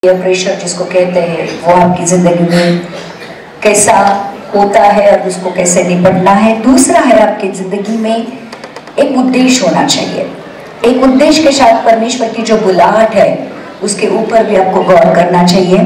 Pressure जिसको कहते हैं वो आपकी जिंदगी में कैसा होता है और उसको कैसे निपटना है। दूसरा है आपकी जिंदगी में एक उद्देश्य होना चाहिए। एक उद्देश्य के साथ परमेश्वर की जो बुलाहट है उसके ऊपर भी आपको गौर करना चाहिए।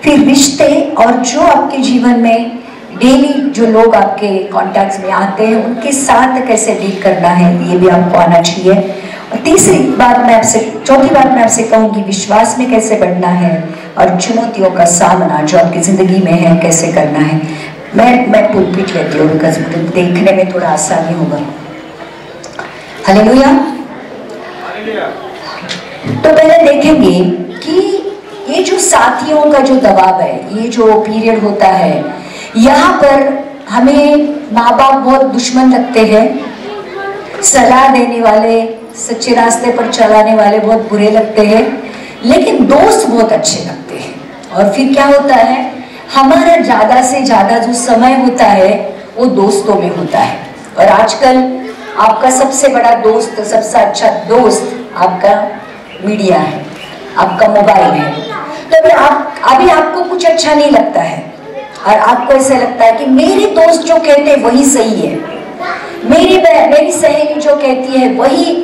फिर रिश्ते और जो आपके जीवन में डेली जो लोग आपके कॉन्टैक्ट्स में आते हैं उनके साथ कैसे डील करना है ये भी आपको आना चाहिए। और चौथी बात मैं आपसे कहूँगी, विश्वास में कैसे बढ़ना है और चुनौतियों का सामना जो आपकी जिंदगी में है कैसे करना है। मैं पुलपिट लेती हूँ बिकॉज मुझे देखने में थोड़ा आसानी होगा। हालेलुया। तो पहले देखेंगे कि ये जो साथियों का जो दबाव है, ये जो पीरियड होता है, यहाँ पर हमें माँ बाप बहुत दुश्मन लगते हैं, सलाह देने वाले, सच्चे रास्ते पर चलाने वाले बहुत बुरे लगते हैं, लेकिन दोस्त बहुत अच्छे लगते हैं। और फिर क्या होता है, हमारा ज़्यादा से ज़्यादा जो समय होता है वो दोस्तों में होता है। और आजकल आपका सबसे बड़ा दोस्त, सबसे अच्छा दोस्त आपका मीडिया है, आपका मोबाइल है। तो अभी आपको कुछ अच्छा नहीं लगता है और आपको ऐसा लगता है कि मेरे दोस्त जो कहते हैं वही सही है, मेरी सहेली जो कहती है वही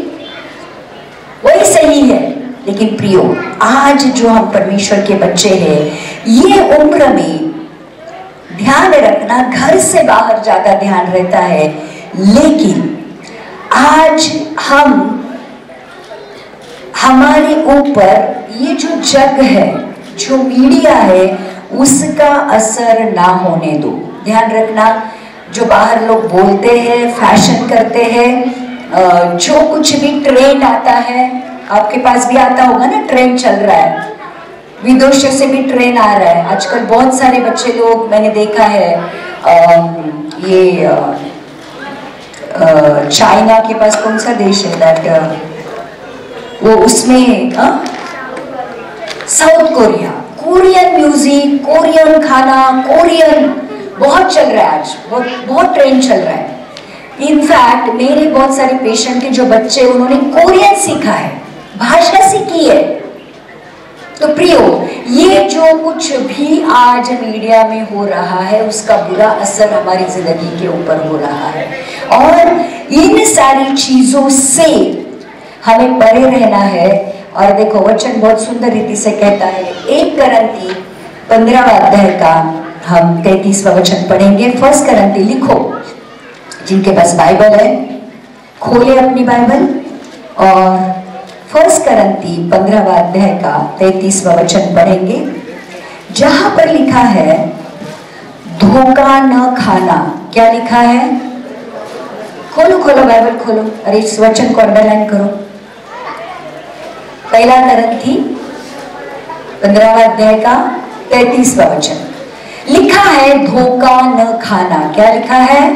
सही है। लेकिन प्रियो, आज जो हम परमेश्वर के बच्चे हैं, ये उम्र में ध्यान रखना, घर से बाहर ज्यादा ध्यान रहता है, लेकिन आज हमारे ऊपर ये जो जग है, जो मीडिया है, उसका असर ना होने दो। ध्यान रखना, जो बाहर लोग बोलते हैं, फैशन करते हैं, जो कुछ भी ट्रेंड आता है, आपके पास भी आता होगा ना, ट्रेंड चल रहा है, विदेशों से भी ट्रेंड आ रहा है। आजकल बहुत सारे बच्चे लोग मैंने देखा है, चाइना के पास कौन सा देश है दैट, वो उसमें south Korea, Korean music, Korean खाना, कोरियन बहुत चल रहा है आज, बहुत ट्रेंड चल रहा है। इनफैक्ट मेरे बहुत सारे पेशेंट के जो बच्चे, उन्होंने कोरियन सीखा है, भाषा सीखी है। तो प्रियो, ये जो कुछ भी आज मीडिया में हो रहा है उसका बुरा असर हमारी जिंदगी के ऊपर हो रहा है, और इन सारी चीजों से हमें परे रहना है। और देखो, वचन बहुत सुंदर रीति से कहता है, 1 करंती 15वां अध्याय का हम 33वां वचन पढ़ेंगे। 1 करंती लिखो, जिनके पास बाइबल है खोले अपनी बाइबल, और 1 करंती 15वां अध्याय का 33वां वचन पढ़ेंगे, जहां पर लिखा है धोखा न खाना। क्या लिखा है? खोलो बाइबल खोलो, अरे इस वचन को अंडरलाइन करो। 1 करंती 15वां अध्याय का 33वां वचन लिखा है, धोखा न खाना। क्या लिखा है?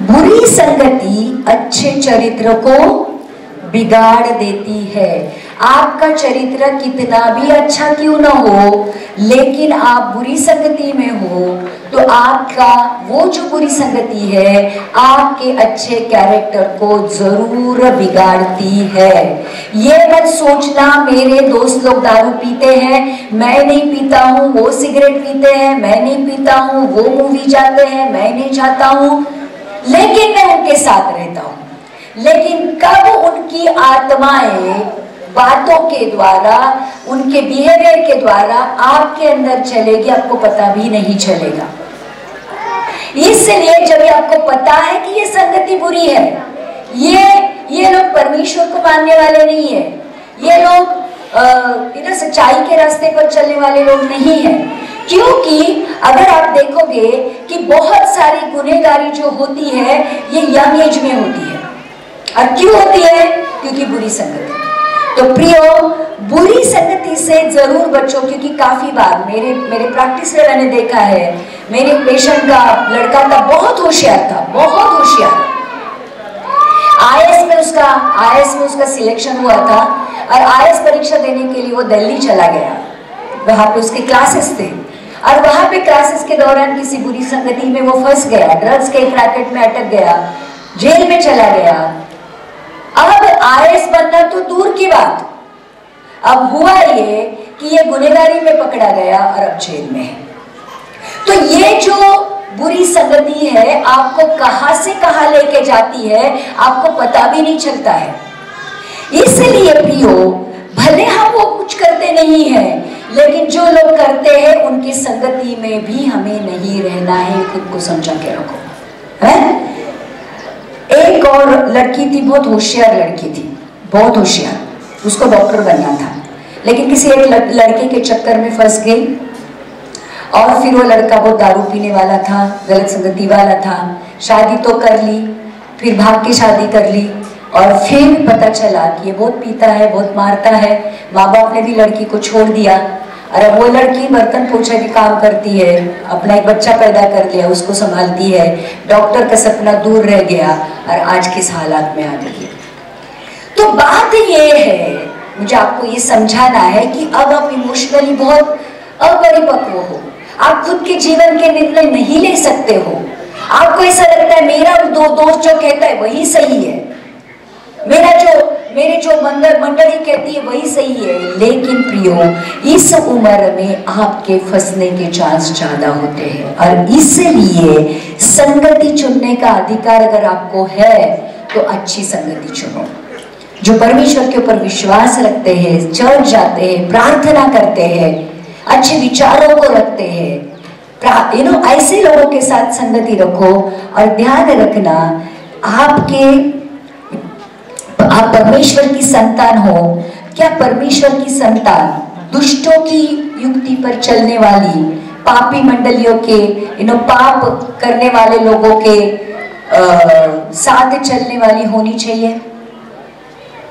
बुरी संगति अच्छे चरित्र को बिगाड़ देती है। आपका चरित्र कितना भी अच्छा क्यों ना हो, लेकिन आप बुरी संगति में हो तो आपका वो जो बुरी संगति है आपके अच्छे कैरेक्टर को जरूर बिगाड़ती है। ये मत सोचना मेरे दोस्त लोग दारू पीते हैं, मैं नहीं पीता हूँ, वो सिगरेट पीते हैं, मैं नहीं पीता हूँ, वो मूवी जाते हैं, मैं नहीं जाता हूँ, लेकिन मैं उनके साथ रहता हूँ। लेकिन कब उनकी आत्माएं बातों के द्वारा, उनके बिहेवियर के द्वारा आपके अंदर चलेगी, आपको पता भी नहीं चलेगा। इसलिए जब आपको पता है कि ये संगति बुरी है, ये लोग परमेश्वर को मानने वाले नहीं है, ये लोग इधर सच्चाई के रास्ते पर चलने वाले लोग नहीं है। क्योंकि अगर आप देखोगे कि बहुत सारी गुनहगारी जो होती है ये यंग एज में होती है। और क्यों होती है? क्योंकि बुरी संगति। तो प्रियो, बुरी संगति से जरूर बचो, क्योंकि काफी बार मेरे प्रैक्टिस में मैंने देखा है, मेरे पेशेंट का लड़का था, बहुत होशियार था, बहुत होशियार। आईएएस में उसका सिलेक्शन हुआ था और आईएएस परीक्षा देने के लिए वो दिल्ली चला गया। वहां पे उसके क्लासेस थे और वहां पे क्लासेस के दौरान किसी बुरी संगति में वो फंस गया, ड्रग्स के एक रैकेट में अटक गया, जेल में चला गया। अब आईएएस बनना तो दूर की बात, अब हुआ ये कि ये गुनहगारी में पकड़ा गया और अब जेल में है। तो ये जो बुरी संगति है आपको कहां से कहां लेके जाती है आपको पता भी नहीं चलता है। इसलिए प्रियो, भले हम वो कुछ करते नहीं है, लेकिन जो लोग करते हैं उनकी संगति में भी हमें नहीं रहना है। खुद को समझा के रखो, है? एक और लड़की थी, बहुत होशियार लड़की थी, बहुत होशियार, उसको डॉक्टर बनना था, लेकिन किसी एक लड़के के चक्कर में फंस गई और फिर वो लड़का बहुत दारू पीने वाला था, गलत संगति वाला था। शादी तो कर ली, फिर भाग के शादी कर ली और फिर पता चला कि ये बहुत पीता है, बहुत मारता है। माँ बाप ने भी लड़की को छोड़ दिया और अब वो लड़की बर्तन पोछा भी काम करती है, अपना एक बच्चा पैदा कर लिया, उसको संभालती है। डॉक्टर का सपना दूर रह गया और आज किस हालात में आ गई है। तो बात ये है, मुझे आपको ये समझाना है कि अब आप इमोशनली बहुत अपरिपक्व हो, आप खुद के जीवन के निर्णय नहीं ले सकते हो। आपको ऐसा लगता है मेरा दोस्त जो कहता है वही सही है, मेरी जो मंडली कहती है वही सही है। लेकिन प्रियो, इस उम्र में आपके फंसने के चांस ज्यादा होते हैं और इसलिए संगति चुनने का अधिकार अगर आपको है तो अच्छी संगति चुनो, जो परमेश्वर के ऊपर विश्वास रखते हैं, चर्च जाते हैं, प्रार्थना करते हैं, अच्छे विचारों को रखते हैं। ऐसे लोगों के साथ संगति रखो और ध्यान रखना, आप परमेश्वर की संतान हो। क्या परमेश्वर की संतान दुष्टों की युक्ति पर चलने वाली, पापी मंडलियों के, पाप करने वाले लोगों के साथ चलने वाली होनी चाहिए?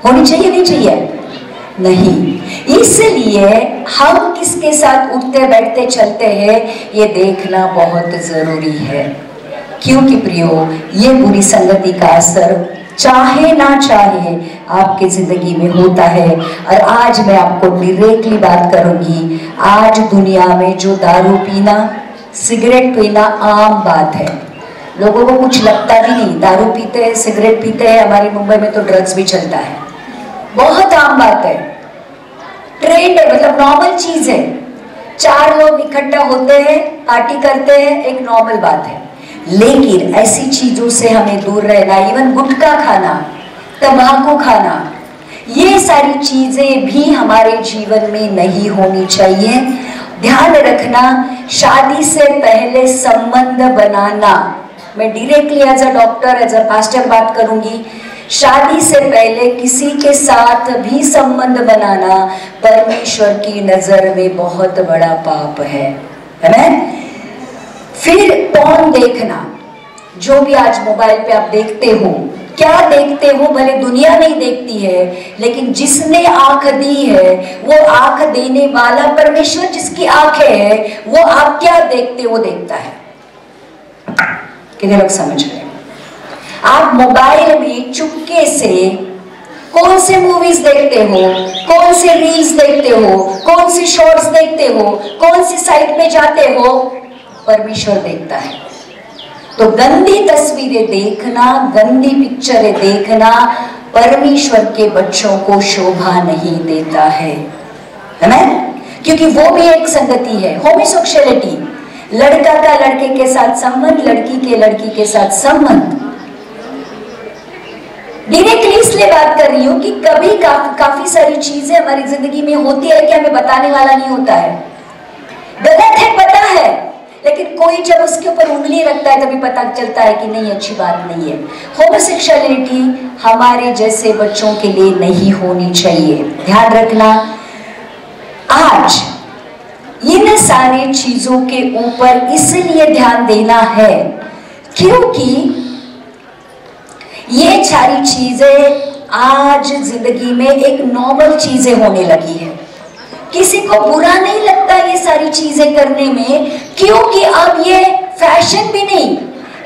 नहीं चाहिए? नहीं। इसलिए हम किसके साथ उठते बैठते चलते हैं ये देखना बहुत जरूरी है, क्योंकि प्रियो, ये बुरी संगति का असर चाहे ना चाहे आपके जिंदगी में होता है। और आज मैं आपको डायरेक्टली बात करूंगी, आज दुनिया में जो दारू पीना, सिगरेट पीना आम बात है। लोगों को कुछ लगता भी नहीं, दारू पीते हैं, सिगरेट पीते हैं। हमारी मुंबई में तो ड्रग्स भी चलता है, बहुत आम बात है, ट्रेंड है, मतलब नॉर्मल चीज है। 4 लोग इकट्ठा होते हैं, पार्टी करते हैं, एक नॉर्मल बात है। लेकिन ऐसी चीजों से हमें दूर रहना, इवन गुटखा खाना, तंबाकू खाना, ये सारी चीजें भी हमारे जीवन में नहीं होनी चाहिए। ध्यान रखना, शादी से पहले संबंध बनाना, मैं directly as a doctor, as a pastor बात करूंगी, शादी से पहले किसी के साथ भी संबंध बनाना परमेश्वर की नजर में बहुत बड़ा पाप है ना? फिर पॉर्न देखना, जो भी आज मोबाइल पे आप देखते हो, क्या देखते हो भले दुनिया नहीं देखती है, लेकिन जिसने आंख दी है वो आंख देने वाला परमेश्वर, जिसकी आंखें है वो आप क्या देखते हो देखता है। कितने लोग समझ रहे हैं? आप मोबाइल में चुपके से कौन से मूवीज देखते हो, कौन से रील्स देखते हो, कौन सी शॉर्ट्स देखते हो, कौन सी साइट पे जाते हो, परमेश्वर देखता है। तो गंदी तस्वीरें देखना, गंदी पिक्चरें देखना परमेश्वर के बच्चों को शोभा नहीं देता है ना? क्योंकि वो भी एक संगति है, होमोसेक्सुअलिटी, लड़का का लड़के के साथ संबंध, लड़की के लड़की के साथ संबंध। डायरेक्टली इसलिए बात कर रही हूं कि कभी काफी सारी चीजें हमारी जिंदगी में होती है कि हमें बताने वाला नहीं होता है, गलत है पता है, लेकिन कोई जब उसके ऊपर उंगली रखता है तभी पता चलता है कि नहीं, अच्छी बात नहीं है। होमोसेक्सुअलिटी हमारे जैसे बच्चों के लिए नहीं होनी चाहिए। ध्यान रखना, आज इन सारी चीजों के ऊपर इसलिए ध्यान देना है क्योंकि ये सारी चीजें आज जिंदगी में एक नॉर्मल चीजें होने लगी है। किसी को बुरा नहीं लगता ये सारी चीजें करने में, क्योंकि अब ये फैशन भी नहीं,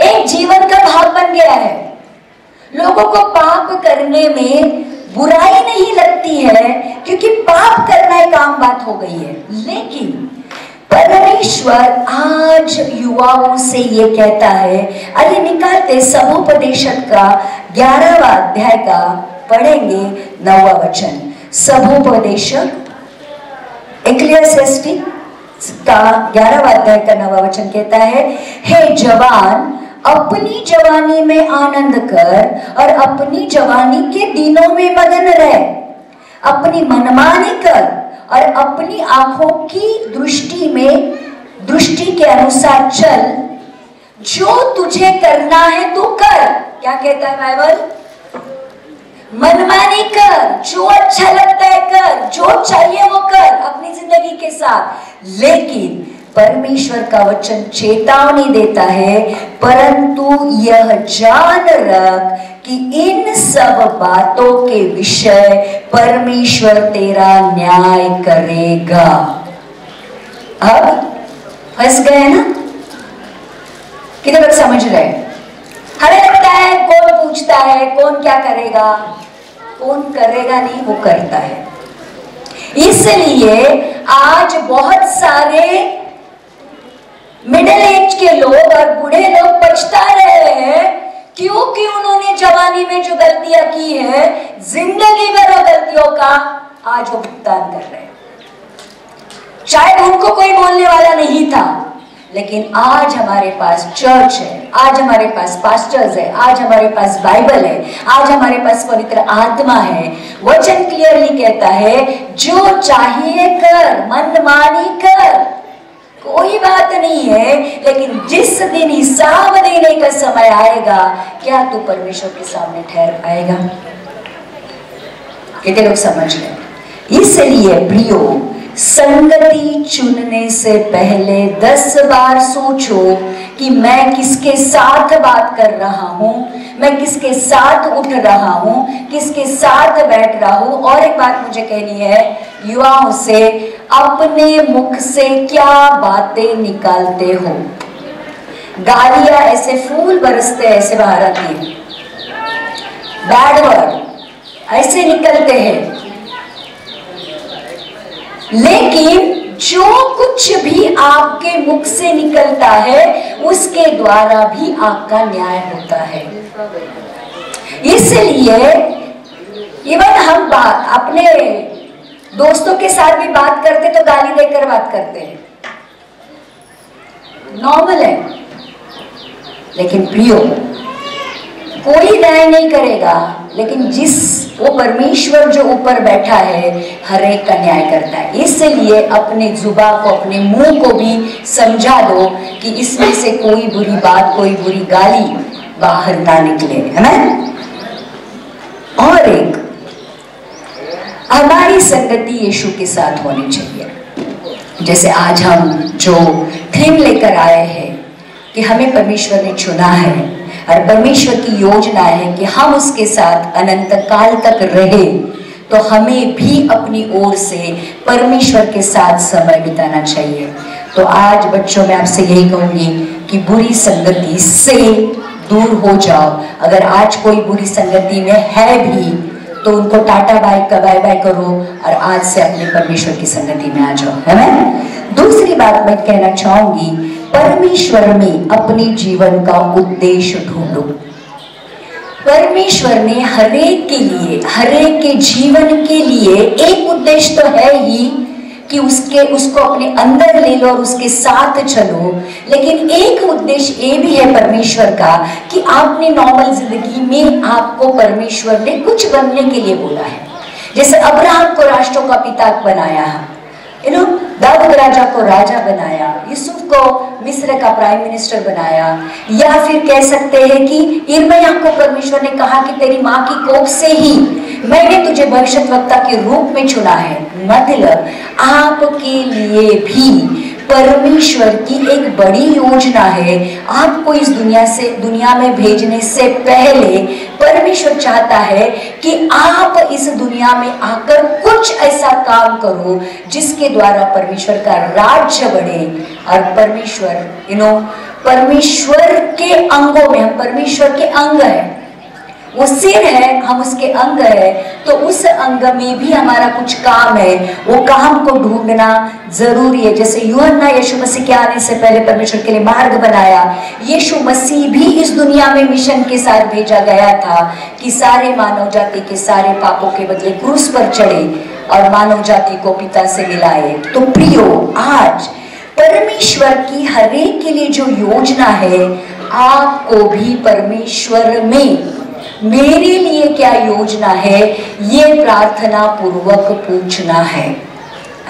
एक जीवन का भाग बन गया है। लोगों को पाप करने में बुराई नहीं लगती है, क्योंकि पाप करना एक आम बात हो गई है। लेकिन परमेश्वर आज युवाओं से ये कहता है, आइए निकालते सबोपदेशक का 11वां अध्याय का पढ़ेंगे 9वां वचन। सबोपदेशक इक्लेसियास्टिस का 11वां अध्याय का 9वां वचन कहता है, हे जवान, अपनी जवानी में आनंद कर और अपनी जवानी के दिनों में मगन रह, अपनी मनमानी कर और अपनी आंखों की दृष्टि के अनुसार चल, जो तुझे करना है तू कर। क्या कहता है बाइबल? मनमानी कर, जो अच्छा लगता है कर, जो चाहिए वो कर अपनी जिंदगी के साथ। लेकिन परमेश्वर का वचन चेतावनी देता है, परंतु यह जान रख कि इन सब बातों के विषय परमेश्वर तेरा न्याय करेगा। अब फंस गए ना? कितने लोग समझ रहे? हमें लगता है कौन पूछता है, कौन क्या करेगा, कौन करेगा नहीं, वो करता है। इसलिए आज बहुत सारे मिडिल एज के लोग और बूढ़े लोग पछता रहे हैं, क्योंकि उन्होंने जवानी में जो गलतियां की है, जिंदगी भर वो गलतियों का आज वो भुगतान कर रहे हैं। शायद उनको कोई बोलने वाला नहीं था, लेकिन आज हमारे पास चर्च है, आज हमारे पास पास्टर्स है, आज हमारे पास बाइबल है, आज हमारे पास पवित्र आत्मा है। वचन क्लियरली कहता है, जो चाहिए कर, मनमानी कर, कोई बात नहीं है, लेकिन जिस दिन हिसाब देने का समय आएगा, क्या तू परमेश्वर के सामने ठहर पाएगा? कितने लोग समझ गए? इसलिए प्रियो, संगति चुनने से पहले 10 बार सोचो कि मैं किसके साथ बात कर रहा हूं, मैं किसके साथ उठ रहा हूं, किसके साथ बैठ रहा हूं। और एक बात मुझे कहनी है युवाओं से, अपने मुख से क्या बातें निकालते हो? गालियां ऐसे फूल बरसते ऐसे बाहर आती है, बैड वर्ड ऐसे निकलते हैं, लेकिन जो कुछ भी आपके मुख से निकलता है उसके द्वारा भी आपका न्याय होता है। इसलिए इवन हम अपने दोस्तों के साथ भी बात करते तो गाली देकर बात करते हैं, नॉर्मल है। लेकिन प्रियो, कोई न्याय नहीं करेगा, लेकिन वो परमेश्वर जो ऊपर बैठा है हर एक का न्याय करता है। इसलिए अपने जुबान को, अपने मुंह को भी समझा दो कि इसमें से कोई बुरी बात, कोई बुरी गाली बाहर ना निकले, है ना? और एक, हमारी संगति यीशु के साथ होनी चाहिए। जैसे आज हम जो थीम लेकर आए हैं कि हमें परमेश्वर ने चुना है और परमेश्वर की योजना है कि हम उसके साथ अनंत काल तक रहे, तो हमें भी अपनी ओर से परमेश्वर के साथ समय बिताना चाहिए। तो आज बच्चों, मैं आपसे यही कहूंगी कि बुरी संगति से दूर हो जाओ। अगर आज कोई बुरी संगति में है भी तो उनको टाटा बाय बाय करो और आज से अपने परमेश्वर की संगति में आ जाओ, है ना? दूसरी बात मैं कहना चाहूंगी, परमेश्वर में अपने जीवन का उद्देश्य ढूंढो। परमेश्वर ने हरेक के लिए, हरेक के जीवन के लिए एक उद्देश्य तो है ही कि उसको अपने अंदर ले लो और उसके साथ चलो, लेकिन एक उद्देश्य ये भी है परमेश्वर का कि आपने नॉर्मल जिंदगी में आपको परमेश्वर ने कुछ बनने के लिए बोला है। जैसे अब्राहम को राष्ट्रों का पिता बनाया, दाऊद राजा को राजा बनाया, यूसुफ को मिस्र का प्राइम मिनिस्टर बनाया, या फिर कह सकते हैं कि यिर्मयाह को परमेश्वर ने कहा कि तेरी माँ की कोख से ही मैंने तुझे भविष्यद्वक्ता के रूप में चुना है। मतलब आपके लिए भी परमेश्वर की एक बड़ी योजना है। आपको इस दुनिया में भेजने से पहले परमेश्वर चाहता है कि आप इस दुनिया में आकर कुछ ऐसा काम करो जिसके द्वारा परमेश्वर का राज्य बढ़े। और परमेश्वर परमेश्वर के अंगों में, हम परमेश्वर के अंग हैं, वो सिर है, हम उसके अंग है, तो उस अंग में भी हमारा कुछ काम है, वो काम को ढूंढना जरूरी है। जैसे यूहन्ना यीशु मसीह के आने से पहले परमेश्वर के लिए मार्ग बनाया, यीशु मसीह भी इस दुनिया में मिशन के साथ भेजा गया था कि सारे मानव जाति के सारे पापों के बदले क्रूस पर चढ़े और मानव जाति को पिता से मिलाए। तो प्रियो, आज परमेश्वर की हर एक के लिए जो योजना है, आपको भी परमेश्वर में मेरे लिए क्या योजना है, ये प्रार्थना पूर्वक पूछना है।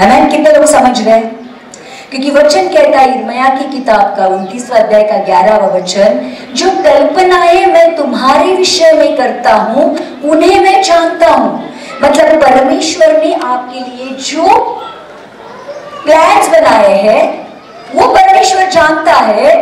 आमीन। कितने लोग समझ रहे हैं? क्योंकि वचन कहता है यिर्मयाह की किताब का 29वां अध्याय का 11वां वचन, जो कल्पनाएं मैं तुम्हारे विषय में करता हूं उन्हें मैं जानता हूं। मतलब परमेश्वर ने आपके लिए जो प्लान्स बनाए हैं वो परमेश्वर जानता है,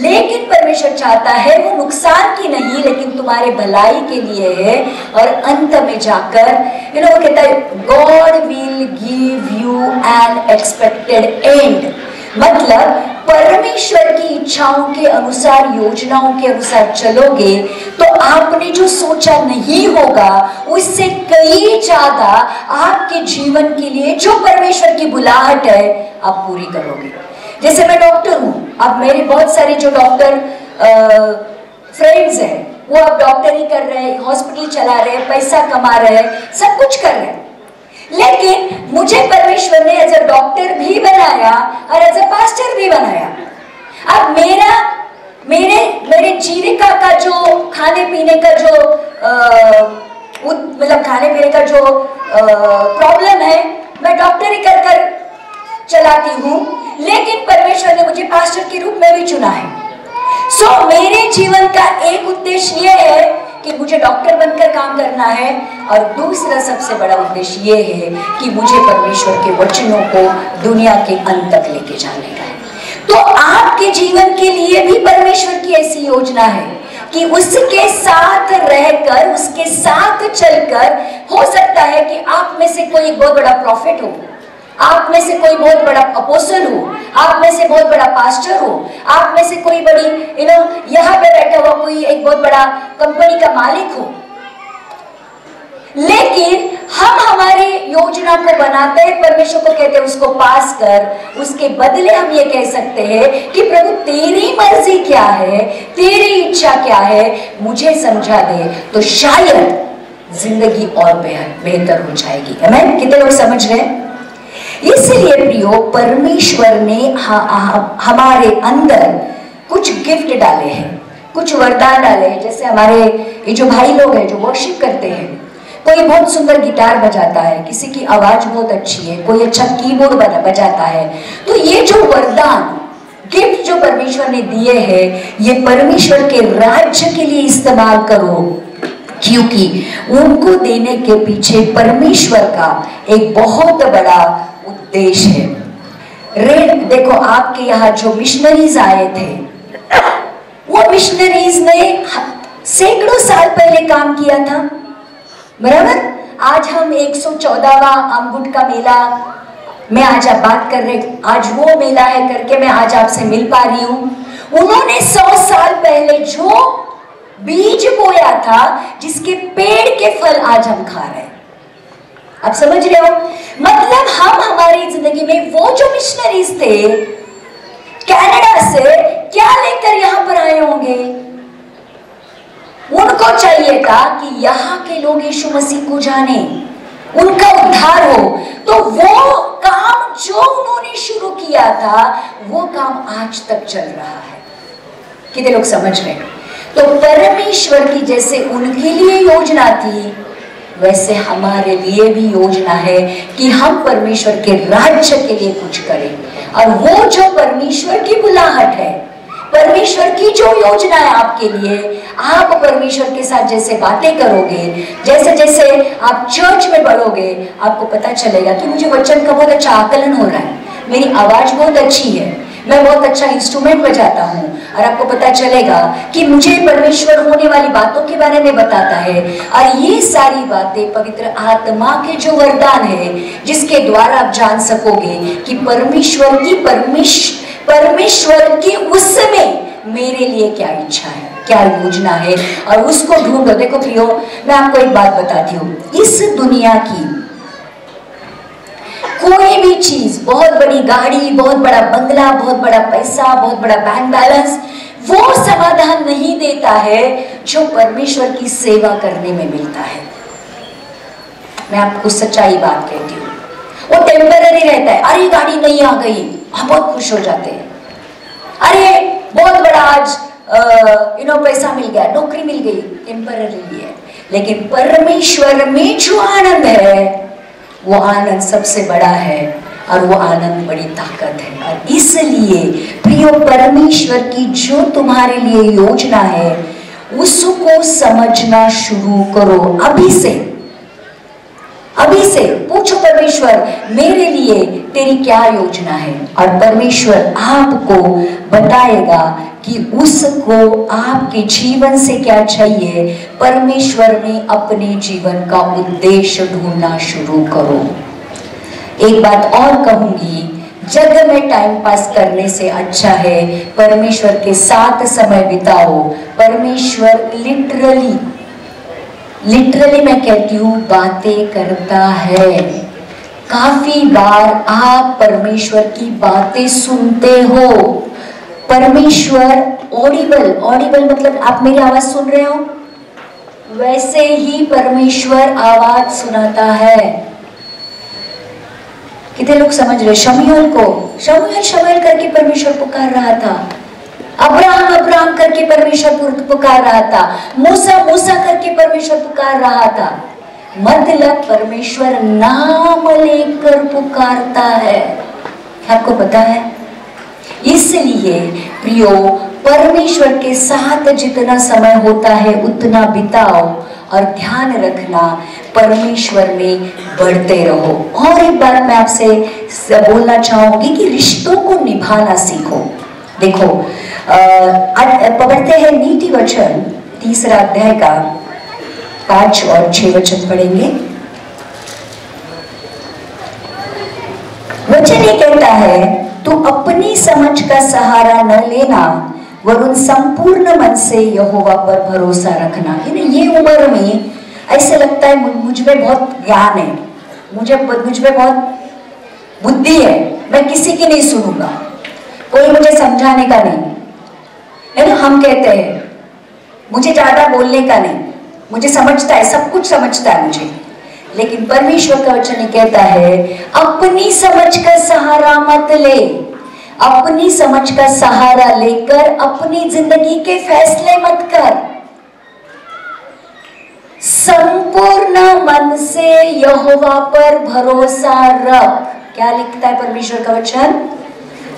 लेकिन परमेश्वर चाहता है वो नुकसान की नहीं, लेकिन तुम्हारे भलाई के लिए है। और अंत में जाकर वो कहता है God will give you N expected and. मतलब परमेश्वर की इच्छाओं के अनुसार, योजनाओं के अनुसार चलोगे तो आपने जो सोचा नहीं होगा उससे कई ज्यादा आपके जीवन के लिए जो परमेश्वर की बुलाहट है आप पूरी करोगे। जैसे मैं डॉक्टर हूं, अब मेरे बहुत सारे जो डॉक्टर फ्रेंड्स हैं वो अब डॉक्टरी कर रहे हैं, हॉस्पिटल चला रहे हैं, पैसा कमा रहे हैं, सब कुछ कर रहे हैं, लेकिन मुझे परमेश्वर ने एज अ डॉक्टर भी बनाया और एज अ पास्टर भी बनाया। अब मेरे जीविका का जो खाने पीने का जो मतलब खाने पीने का जो प्रॉब्लम है, मैं डॉक्टरी कर चलाती हूँ, लेकिन परमेश्वर ने मुझे पास्टर के रूप में भी चुना है। सो मेरे जीवन का एक उद्देश्य ये है कि मुझे डॉक्टर बनकर काम करना है, और दूसरा सबसे बड़ा उद्देश्य ये है कि मुझे परमेश्वर के वचनों को दुनिया के अंत तक लेके जाने का है। तो आपके जीवन के लिए भी परमेश्वर की ऐसी योजना है कि उसके साथ रहकर, उसके साथ चलकर, हो सकता है कि आप में से कोई एक बहुत बड़ा प्रॉफिट हो, आप में से कोई बहुत बड़ा अपोस्टल हो, आप में से बहुत बड़ा पास्टर हो, आप में से कोई बड़ी यहाँ पे बैठा हुआ कोई एक बहुत बड़ा कंपनी का मालिक हो, लेकिन हम हमारी योजना को बनाते हैं, परमेश्वर को कहते हैं उसको पास कर, उसके बदले हम ये कह सकते हैं कि प्रभु तेरी मर्जी क्या है, तेरी इच्छा क्या है, मुझे समझा दे, तो शायद जिंदगी और बेहतर हो जाएगी। आमीन। कितने लोग समझ रहे हैं? इसलिए प्रियो, परमेश्वर ने हमारे अंदर कुछ गिफ्ट डाले हैं, कुछ वरदान डाले हैं। जैसे हमारे ये जो भाई लोग हैं जो वर्शिप करते हैं, कोई बहुत सुंदर गिटार बजाता है, किसी की आवाज बहुत अच्छी है, कोई अच्छा कीबोर्ड बजाता है। तो ये जो वरदान गिफ्ट जो परमेश्वर ने दिए हैं, ये परमेश्वर के राज्य के लिए इस्तेमाल करो, क्योंकि उनको देने के पीछे परमेश्वर का एक बहुत बड़ा उद्देश्य है। देखो, आपके यहाँ जो मिशनरीज आए थे, वो मिशनरीज ने सैकड़ों साल पहले काम किया था, बराबर। आज हम 114वां अमगुट का मेला में आज आप बात कर रहे, आज वो मेला है करके मैं आज आपसे मिल पा रही हूं। उन्होंने 100 साल पहले जो बीज बोया था, जिसके पेड़ के फल आज हम खा रहे हैं। आप समझ रहे हो? मतलब हम हमारी जिंदगी में वो जो मिशनरीज थे कनाडा से क्या लेकर यहां पर आए होंगे, उनको चाहिए था कि यहाँ के लोग यीशु मसीह को जाने, उनका उद्धार हो। तो वो काम जो उन्होंने शुरू किया था, वो काम आज तक चल रहा है। कितने लोग समझ रहे हैं? तो परमेश्वर की जैसे उनके लिए योजना थी, वैसे हमारे लिए भी योजना है कि हम परमेश्वर के राज्य के लिए कुछ करें। और वो जो परमेश्वर की बुलाहट है, परमेश्वर की जो योजना है आपके लिए, आप परमेश्वर के साथ जैसे बातें करोगे, जैसे जैसे आप चर्च में बढ़ोगे, आपको पता चलेगा कि मुझे वचन का बहुत अच्छा आकलन हो रहा है, मेरी आवाज बहुत अच्छी है, मैं बहुत अच्छा इंस्ट्रूमेंट बजाता हूँ, और आपको पता चलेगा कि मुझे परमेश्वर होने वाली बातों के बारे में बताता है। और ये सारी बातें पवित्र आत्मा के जो वरदान है, जिसके द्वारा आप जान सकोगे कि परमेश्वर की उसमें मेरे लिए क्या इच्छा है, क्या योजना है, और उसको ढूंढो। देखो प्रियो, मैं आपको एक बात बताती हूँ, इस दुनिया की कोई भी चीज, बहुत बड़ी गाड़ी, बहुत बड़ा बंगला, बहुत बड़ा पैसा, बहुत बड़ा बैंक बैलेंस, वो समाधान नहीं देता है जो परमेश्वर की सेवा करने में मिलता है। मैं आपको सच्चाई बात कहती हूँ, वो टेम्पररी रहता है। अरे गाड़ी नहीं आ गई, हम बहुत खुश हो जाते हैं। अरे बहुत बड़ा आज पैसा मिल गया, नौकरी मिल गई, टेम्पररी है। लेकिन परमेश्वर में जो आनंद है वो आनंद सबसे बड़ा है और वो आनंद बड़ी ताकत है। और इसलिए प्रियो, परमेश्वर की जो तुम्हारे लिए योजना है उसको समझना शुरू करो अभी से। अभी से पूछो परमेश्वर, मेरे लिए तेरी क्या योजना है, और परमेश्वर आपको बताएगा कि उसको आपके जीवन से क्या चाहिए। परमेश्वर में अपने जीवन का उद्देश्य ढूंढना शुरू करो। एक बात और कहूंगी, जग में टाइम पास करने से अच्छा है परमेश्वर के साथ समय बिताओ। परमेश्वर लिटरली मैं कहती हूँ बातें करता है। काफी बार आप परमेश्वर की बातें सुनते हो। परमेश्वर ऑडिबल मतलब आप मेरी आवाज सुन रहे हो, वैसे ही परमेश्वर आवाज सुनाता है। कितने लोग समझ रहे? शमूएल करके परमेश्वर पुकार रहा था, अब्राहम करके परमेश्वर पुकार रहा था, मूसा करके परमेश्वर पुकार रहा था। मतलब परमेश्वर नाम लेकर पुकारता है, आपको पता है? इसलिए प्रियो, परमेश्वर के साथ जितना समय होता है उतना बिताओ और ध्यान रखना परमेश्वर में बढ़ते रहो। और एक बात मैं आपसे बोलना चाहूंगी कि रिश्तों को निभाना सीखो। देखो, पढ़ते हैं नीति वचन 3 अध्याय का 5 और 6 वचन पढ़ेंगे। वचन ये कहता है, तू अपनी समझ का सहारा न लेना वरन संपूर्ण मन से यहोवा पर भरोसा रखना। ये उम्र में ऐसे लगता है मुझ में बहुत ज्ञान है, मुझ में बहुत बुद्धि है, मैं किसी की नहीं सुनूंगा, कोई मुझे समझाने का नहीं है ना। हम कहते हैं मुझे ज्यादा बोलने का नहीं, मुझे समझता है, सब कुछ समझता है मुझे। लेकिन परमेश्वर का वचन कहता है, अपनी समझ का सहारा मत ले। अपनी समझ का सहारा लेकर अपनी जिंदगी के फैसले मत कर। संपूर्ण मन से यहोवा पर भरोसा रख। क्या लिखता है परमेश्वर का वचन?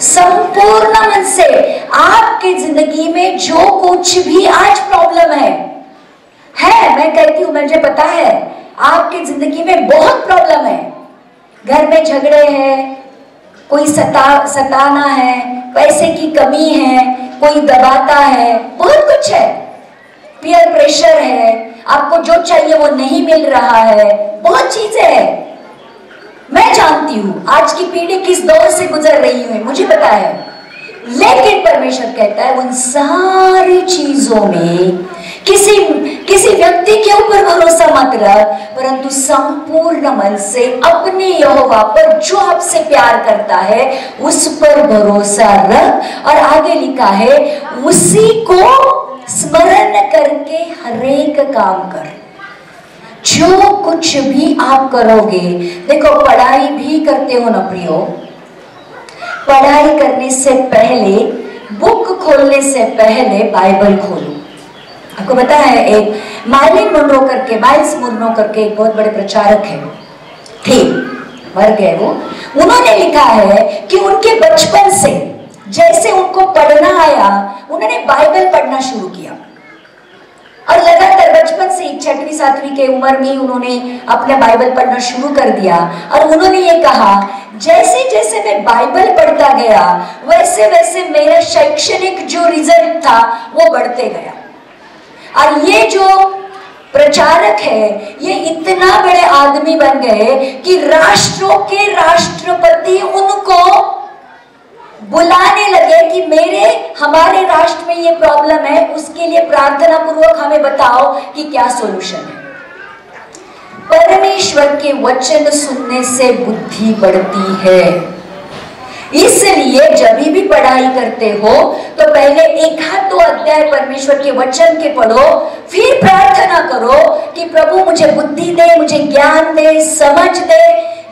संपूर्ण मन से। आपकी जिंदगी में जो कुछ भी आज प्रॉब्लम है, मैं कहती हूं, मुझे पता है आपकी जिंदगी में बहुत प्रॉब्लम है। घर में झगड़े हैं, कोई सताना है, पैसे की कमी है, कोई दबाता है, बहुत कुछ है, पीयर प्रेशर है, आपको जो चाहिए वो नहीं मिल रहा है, बहुत चीजें हैं। मैं जानती हूं आज की पीढ़ी किस दौर से गुजर रही है, मुझे पता है। लेकिन परमेश्वर कहता है उन सारी चीजों में किसी व्यक्ति के ऊपर भरोसा मत रख, परंतु संपूर्ण मन से अपने यहोवा पर जो आपसे प्यार करता है उस पर भरोसा रख। और आगे लिखा है, उसी को स्मरण करके हरेक काम कर। जो कुछ भी आप करोगे, देखो पढ़ाई भी करते हो ना प्रियो, पढ़ाई करने से पहले, बुक खोलने से पहले बाइबल खोलो। आपको पता है एक माइलिन मुनरो करके एक बहुत बड़े प्रचारक है, थे, मर गए वो। उन्होंने लिखा है कि उनके बचपन से जैसे उनको पढ़ना आया, उन्होंने बाइबल पढ़ना शुरू किया और लगातार बचपन से 6वीं 7वीं के उम्र में उन्होंने अपना बाइबल पढ़ना शुरू कर दिया। और उन्होंने ये कहा, जैसे जैसे मैं बाइबल पढ़ता गया वैसे वैसे मेरा शैक्षणिक जो रिजल्ट था वो बढ़ते गया। और ये जो प्रचारक है, ये इतना बड़े आदमी बन गए कि राष्ट्रों के राष्ट्रपति उनको बुलाने लगे कि हमारे राष्ट्र में ये प्रॉब्लम है, उसके लिए प्रार्थना पूर्वक हमें बताओ कि क्या सॉल्यूशन है। परमेश्वर के वचन सुनने से बुद्धि बढ़ती है। इसलिए जब भी पढ़ाई करते हो तो पहले एक हाथ दो अध्याय परमेश्वर के वचन के पढ़ो, फिर प्रार्थना करो कि प्रभु मुझे बुद्धि दे, मुझे ज्ञान दे, समझ दे,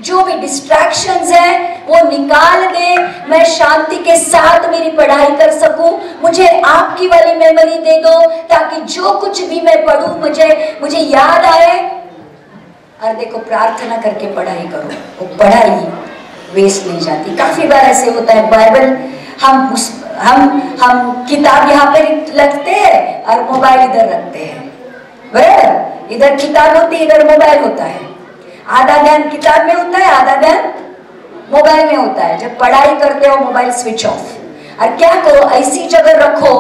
जो भी डिस्ट्रैक्शंस है वो निकाल दे, मैं शांति के साथ मेरी पढ़ाई कर सकूं, मुझे आपकी वाली मेमोरी दे दो ताकि जो कुछ भी मैं पढ़ूं मुझे याद आए। और देखो, प्रार्थना करके पढ़ाई करो, वो पढ़ाई वेस्ट नहीं जाती। काफी बार ऐसे होता है, बाइबल हम किताब यहाँ पे रखते हैं और मोबाइल इधर रखते हैं, बराबर? इधर किताब होती है, इधर मोबाइल होता है। आधा ध्यान किताब में होता है, आधा ध्यान मोबाइल में होता है। जब पढ़ाई करते हो मोबाइल स्विच ऑफ। और क्या करो, ऐसी जगह रखो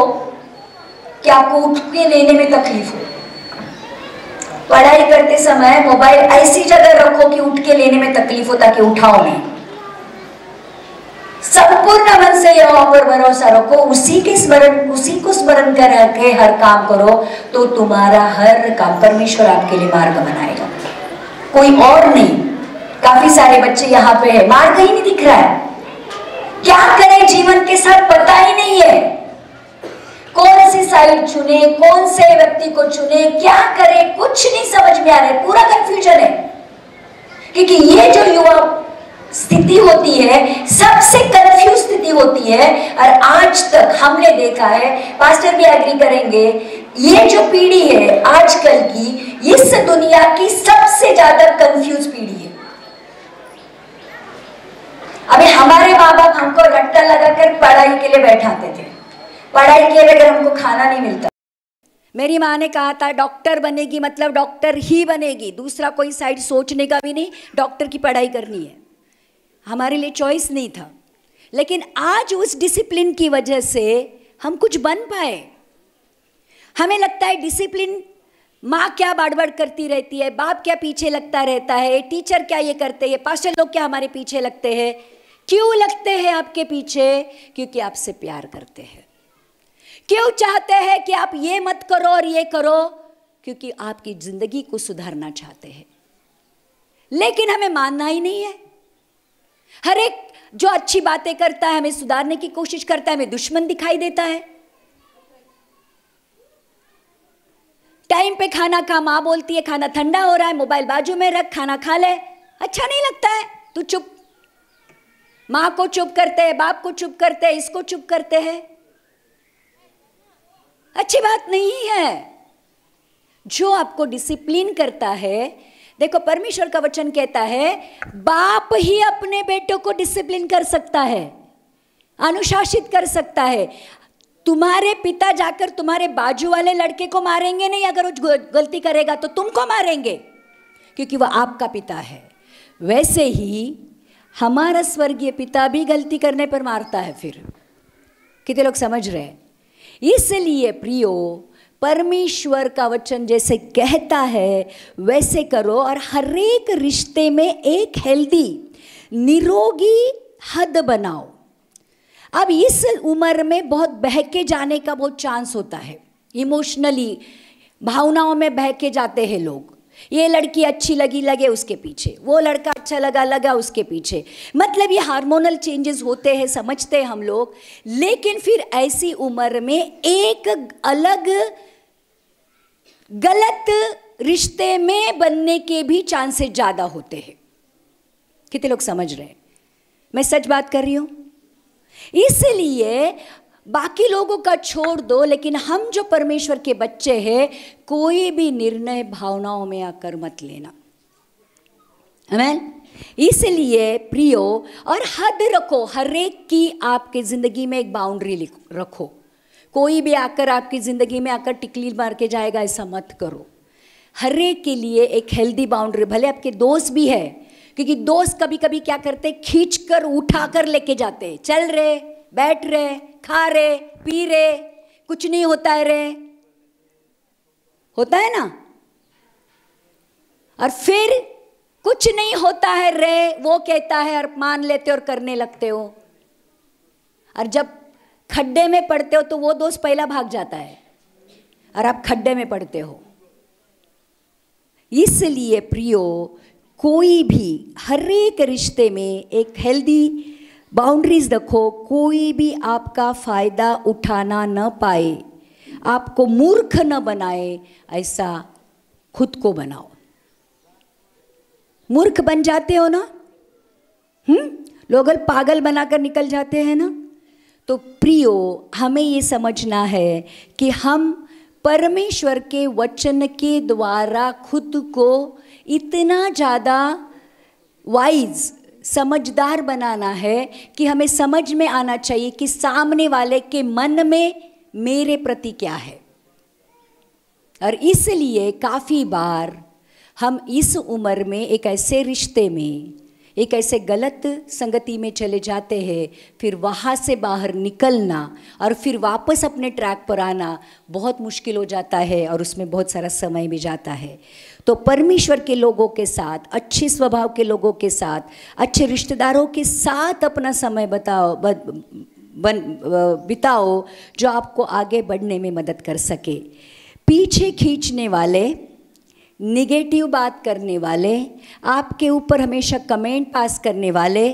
कि आपको उठ के लेने में तकलीफ हो। पढ़ाई करते समय मोबाइल ऐसी जगह रखो कि उठ के लेने में तकलीफ हो, ताकि उठाओ नहीं। संपूर्ण मन से यहोवा पर भरोसा रखो, उसी को स्मरण कर के हर काम करो, तो तुम्हारा हर काम परमेश्वर आपके लिए मार्ग बनाएगा, कोई और नहीं। काफी सारे बच्चे यहाँ पे है, मार्ग ही नहीं दिख रहा है, क्या करें जीवन के साथ पता ही नहीं है, कौन सी साइड चुने, कौन से व्यक्ति को चुने, क्या करे, कुछ नहीं समझ में आ रहा है, पूरा कंफ्यूजन है। क्योंकि ये जो युवा स्थिति होती है, सबसे कंफ्यूज स्थिति होती है। और आज तक हमने देखा है, पास्टर भी एग्री करेंगे, ये जो पीढ़ी है आजकल की, इस दुनिया की सबसे ज्यादा कंफ्यूज पीढ़ी है। अभी हमारे माँ बाप हमको रट्टा लगाकर पढ़ाई के लिए बैठाते थे, पढ़ाई के बगैर हमको खाना नहीं मिलता। मेरी माँ ने कहा था डॉक्टर बनेगी मतलब डॉक्टर ही बनेगी, दूसरा कोई साइड सोचने का भी नहीं, डॉक्टर की पढ़ाई करनी है। हमारे लिए चॉइस नहीं था, लेकिन आज उस डिसिप्लिन की वजह से हम कुछ बन पाए। हमें लगता है डिसिप्लिन, माँ क्या बाड़ करती रहती है, बाप क्या पीछे लगता रहता है, टीचर क्या ये करते हैं, पास्टर लोग क्या हमारे पीछे लगते हैं। क्यों लगते हैं आपके पीछे? क्योंकि आपसे प्यार करते हैं। क्यों चाहते हैं कि आप ये मत करो और ये करो? क्योंकि आपकी जिंदगी को सुधारना चाहते हैं। लेकिन हमें मानना ही नहीं है। हर एक जो अच्छी बातें करता है, हमें सुधारने की कोशिश करता है, हमें दुश्मन दिखाई देता है। टाइम पे खाना खा, माँ बोलती है खाना ठंडा हो रहा है, मोबाइल बाजू में रख, खाना खा ले, अच्छा नहीं लगता है, तू चुप। माँ को चुप करते हैं, बाप को चुप करते हैं, इसको चुप करते हैं। अच्छी बात नहीं है। जो आपको डिसिप्लिन करता है, देखो परमेश्वर का वचन कहता है बाप ही अपने बेटों को डिसिप्लिन कर सकता है, अनुशासित कर सकता है। तुम्हारे पिता जाकर तुम्हारे बाजू वाले लड़के को मारेंगे नहीं, अगर वो गलती करेगा तो तुमको मारेंगे, क्योंकि वह आपका पिता है। वैसे ही हमारा स्वर्गीय पिता भी गलती करने पर मारता है। फिर कितने लोग समझ रहे हैं? इसलिए प्रियो, परमेश्वर का वचन जैसे कहता है वैसे करो, और हर एक रिश्ते में एक हेल्दी निरोगी हद बनाओ। अब इस उम्र में बहुत बहके जाने का बहुत चांस होता है, इमोशनली भावनाओं में बहके जाते हैं लोग। ये लड़की अच्छी लगे उसके पीछे, वो लड़का अच्छा लगा उसके पीछे। मतलब ये हार्मोनल चेंजेस होते हैं, समझते हैं हम लोग। लेकिन फिर ऐसी उम्र में एक अलग गलत रिश्ते में बनने के भी चांसेस ज़्यादा होते हैं। कितने लोग समझ रहे हैं? मैं सच बात कर रही हूँ। इसलिए बाकी लोगों का छोड़ दो, लेकिन हम जो परमेश्वर के बच्चे हैं, कोई भी निर्णय भावनाओं में आकर मत लेना। आमीन। इसलिए प्रियो, और हद रखो, हर एक की आपके जिंदगी में एक बाउंड्री रखो। कोई भी आकर आपकी जिंदगी में आकर टिकली मार के जाएगा, ऐसा मत करो। हर एक के लिए एक हेल्दी बाउंड्री, भले आपके दोस्त भी है, क्योंकि दोस्त कभी कभी क्या करते, खींच कर उठा कर लेके जाते, चल रहे, बैठ रहे, खा रहे, पी रहे, कुछ नहीं होता है रे, होता है ना। और फिर कुछ नहीं होता है रे वो कहता है, और मान लेते हो और करने लगते हो। और जब खड्डे में पड़ते हो तो वो दोस्त पहला भाग जाता है और आप खड्डे में पड़ते हो। इसलिए प्रियो, कोई भी हर एक रिश्ते में एक हेल्दी बाउंड्रीज रखो, कोई भी आपका फायदा उठाना न पाए, आपको मूर्ख न बनाए, ऐसा खुद को बनाओ। मूर्ख बन जाते हो ना, लोग पागल बनाकर निकल जाते हैं ना। तो प्रियो, हमें ये समझना है कि हम परमेश्वर के वचन के द्वारा खुद को इतना ज़्यादा वाइज, समझदार बनाना है कि हमें समझ में आना चाहिए कि सामने वाले के मन में मेरे प्रति क्या है। और इसलिए काफ़ी बार हम इस उम्र में एक ऐसे रिश्ते में, एक ऐसे गलत संगति में चले जाते हैं, फिर वहाँ से बाहर निकलना और फिर वापस अपने ट्रैक पर आना बहुत मुश्किल हो जाता है और उसमें बहुत सारा समय भी जाता है। तो परमेश्वर के लोगों के साथ, अच्छे स्वभाव के लोगों के साथ, अच्छे रिश्तेदारों के साथ अपना समय बिताओ जो आपको आगे बढ़ने में मदद कर सके। पीछे खींचने वाले, निगेटिव बात करने वाले, आपके ऊपर हमेशा कमेंट पास करने वाले,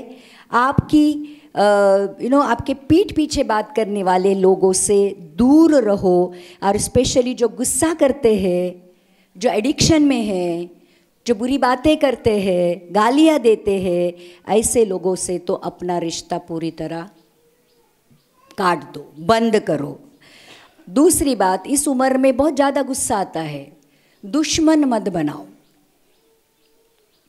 आपकी आपके पीठ पीछे बात करने वाले लोगों से दूर रहो। और स्पेशली जो गुस्सा करते हैं, जो एडिक्शन में हैं, जो बुरी बातें करते हैं, गालियाँ देते हैं, ऐसे लोगों से तो अपना रिश्ता पूरी तरह काट दो, बंद करो। दूसरी बात, इस उम्र में बहुत ज़्यादा गुस्सा आता है, दुश्मन मत बनाओ।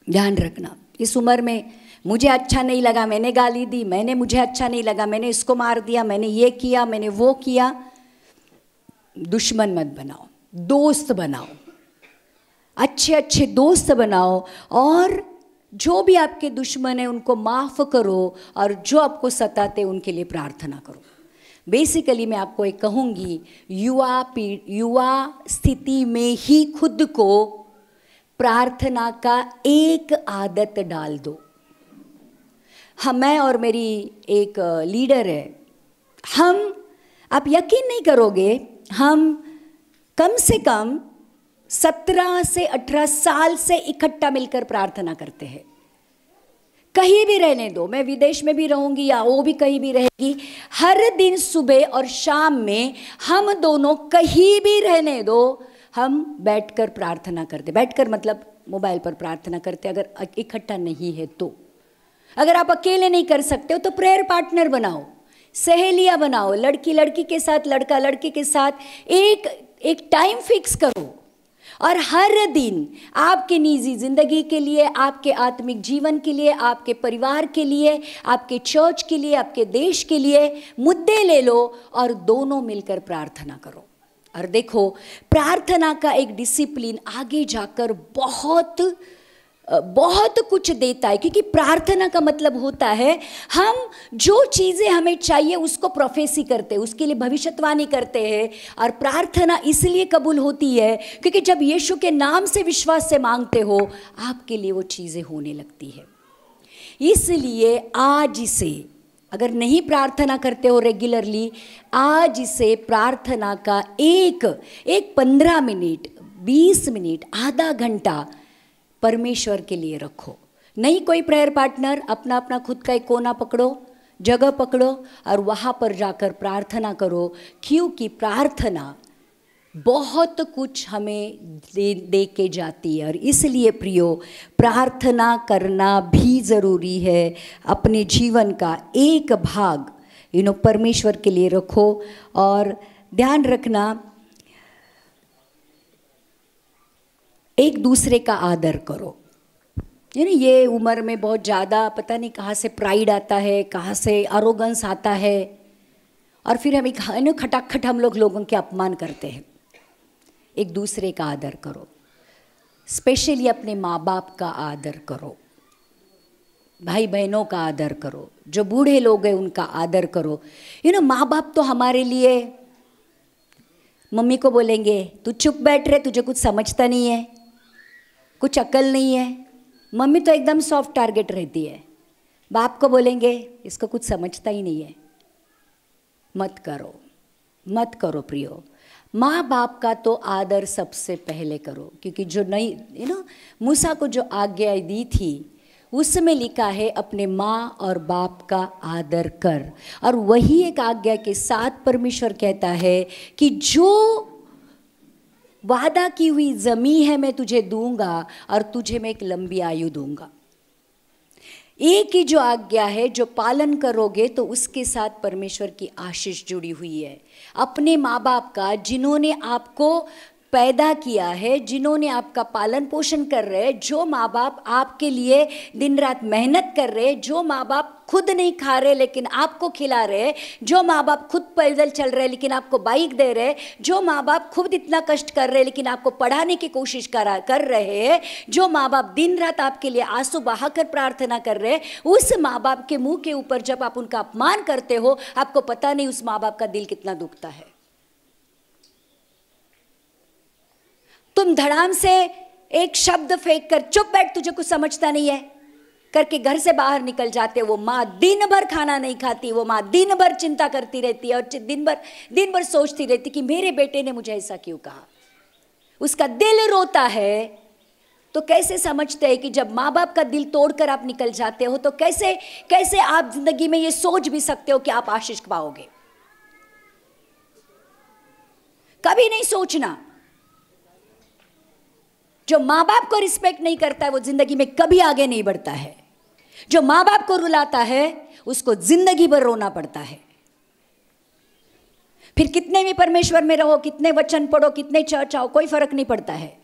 ध्यान रखना, इस उम्र में मुझे अच्छा नहीं लगा, मैंने गाली दी, मुझे अच्छा नहीं लगा, मैंने इसको मार दिया, मैंने ये किया, मैंने वो किया। दुश्मन मत बनाओ, दोस्त बनाओ, अच्छे अच्छे दोस्त बनाओ। और जो भी आपके दुश्मन है उनको माफ़ करो और जो आपको सताते उनके लिए प्रार्थना करो। बेसिकली मैं आपको एक कहूँगी, युवा स्थिति में ही खुद को प्रार्थना का एक आदत डाल दो। मैं और मेरी एक लीडर है, आप यकीन नहीं करोगे, हम कम से कम 17 से 18 साल से इकट्ठा मिलकर प्रार्थना करते हैं। कहीं भी रहने दो, मैं विदेश में भी रहूंगी या वो भी कहीं भी रहेगी, हर दिन सुबह और शाम में हम दोनों कहीं भी रहने दो, हम बैठकर प्रार्थना करते। बैठकर मतलब मोबाइल पर प्रार्थना करते, अगर इकट्ठा नहीं है तो। अगर आप अकेले नहीं कर सकते हो तो प्रेयर पार्टनर बनाओ, सहेलियां बनाओ, लड़की लड़की के साथ, लड़का लड़की के साथ एक टाइम फिक्स करो। और हर दिन आपके निजी जिंदगी के लिए, आपके आत्मिक जीवन के लिए, आपके परिवार के लिए, आपके चर्च के लिए, आपके देश के लिए मुद्दे ले लो और दोनों मिलकर प्रार्थना करो। और देखो, प्रार्थना का एक डिसिप्लिन आगे जाकर बहुत कुछ देता है, क्योंकि प्रार्थना का मतलब होता है हम जो चीज़ें हमें चाहिए उसको प्रोफेसी करते हैं, उसके लिए भविष्यवाणी करते हैं। और प्रार्थना इसलिए कबूल होती है क्योंकि जब यीशु के नाम से विश्वास से मांगते हो, आपके लिए वो चीज़ें होने लगती है। इसलिए आज इसे, अगर नहीं प्रार्थना करते हो रेगुलरली, आज इसे प्रार्थना का एक 15 मिनट, 20 मिनट, आधा घंटा परमेश्वर के लिए रखो। नहीं कोई प्रेयर पार्टनर, अपना अपना खुद का एक कोना पकड़ो, जगह पकड़ो और वहाँ पर जाकर प्रार्थना करो, क्योंकि प्रार्थना बहुत कुछ हमें दे के जाती है। और इसलिए प्रियो, प्रार्थना करना भी ज़रूरी है। अपने जीवन का एक भाग परमेश्वर के लिए रखो। और ध्यान रखना, एक दूसरे का आदर करो। ये उम्र में बहुत ज़्यादा पता नहीं कहाँ से प्राइड आता है, कहाँ से अरोगेंस आता है, और फिर हम खटाखट हम लोगों के अपमान करते हैं। एक दूसरे का आदर करो, स्पेशली अपने माँ बाप का आदर करो, भाई बहनों का आदर करो, जो बूढ़े लोग हैं उनका आदर करो। माँ बाप तो हमारे लिए, मम्मी को बोलेंगे तू चुप बैठ रहे, तुझे कुछ समझता नहीं है, कुछ अक्ल नहीं है। मम्मी तो एकदम सॉफ्ट टारगेट रहती है। बाप को बोलेंगे इसको कुछ समझता ही नहीं है। मत मत करो प्रियो। माँ बाप का तो आदर सबसे पहले करो, क्योंकि जो नहीं मूसा को जो आज्ञा दी थी उसमें लिखा है अपने माँ और बाप का आदर कर। और वही एक आज्ञा के साथ परमेश्वर कहता है कि जो वादा की हुई जमीन है मैं तुझे दूंगा और तुझे मैं एक लंबी आयु दूंगा। एक ही जो आज्ञा है जो पालन करोगे तो उसके साथ परमेश्वर की आशीष जुड़ी हुई है। अपने माँ बाप का, जिन्होंने आपको पैदा किया है, जिन्होंने आपका पालन पोषण कर रहे हैं, जो माँ बाप आपके लिए दिन रात मेहनत कर रहे हैं, जो माँ बाप खुद नहीं खा रहे लेकिन आपको खिला रहे हैं, जो माँ बाप खुद पैदल चल रहे हैं लेकिन आपको बाइक दे रहे हैं, जो माँ बाप खुद इतना कष्ट कर रहे हैं लेकिन आपको पढ़ाने की कोशिश कर रहे हैं, जो माँ बाप दिन रात आपके लिए आंसू बहाकर प्रार्थना कर रहे हैं, उस माँ बाप के मुंह के ऊपर जब आप उनका अपमान करते हो, आपको पता नहीं उस माँ बाप का दिल कितना दुखता है। तुम धड़ाम से एक शब्द फेंक कर चुप बैठ, तुझे कुछ समझता नहीं है करके घर से बाहर निकल जाते हो। वो माँ दिन भर खाना नहीं खाती, वो माँ दिन भर चिंता करती रहती है और दिन भर सोचती रहती कि मेरे बेटे ने मुझे ऐसा क्यों कहा। उसका दिल रोता है। तो कैसे समझते हैं कि जब माँ बाप का दिल तोड़कर आप निकल जाते हो तो कैसे आप जिंदगी में ये सोच भी सकते हो कि आप आशीष पाओगे। कभी नहीं सोचना। जो माँ बाप को रिस्पेक्ट नहीं करता है वो जिंदगी में कभी आगे नहीं बढ़ता है। जो माँ बाप को रुलाता है उसको जिंदगी भर रोना पड़ता है। फिर कितने भी परमेश्वर में रहो, कितने वचन पढ़ो, कितने चर्च आओ, कोई फर्क नहीं पड़ता है।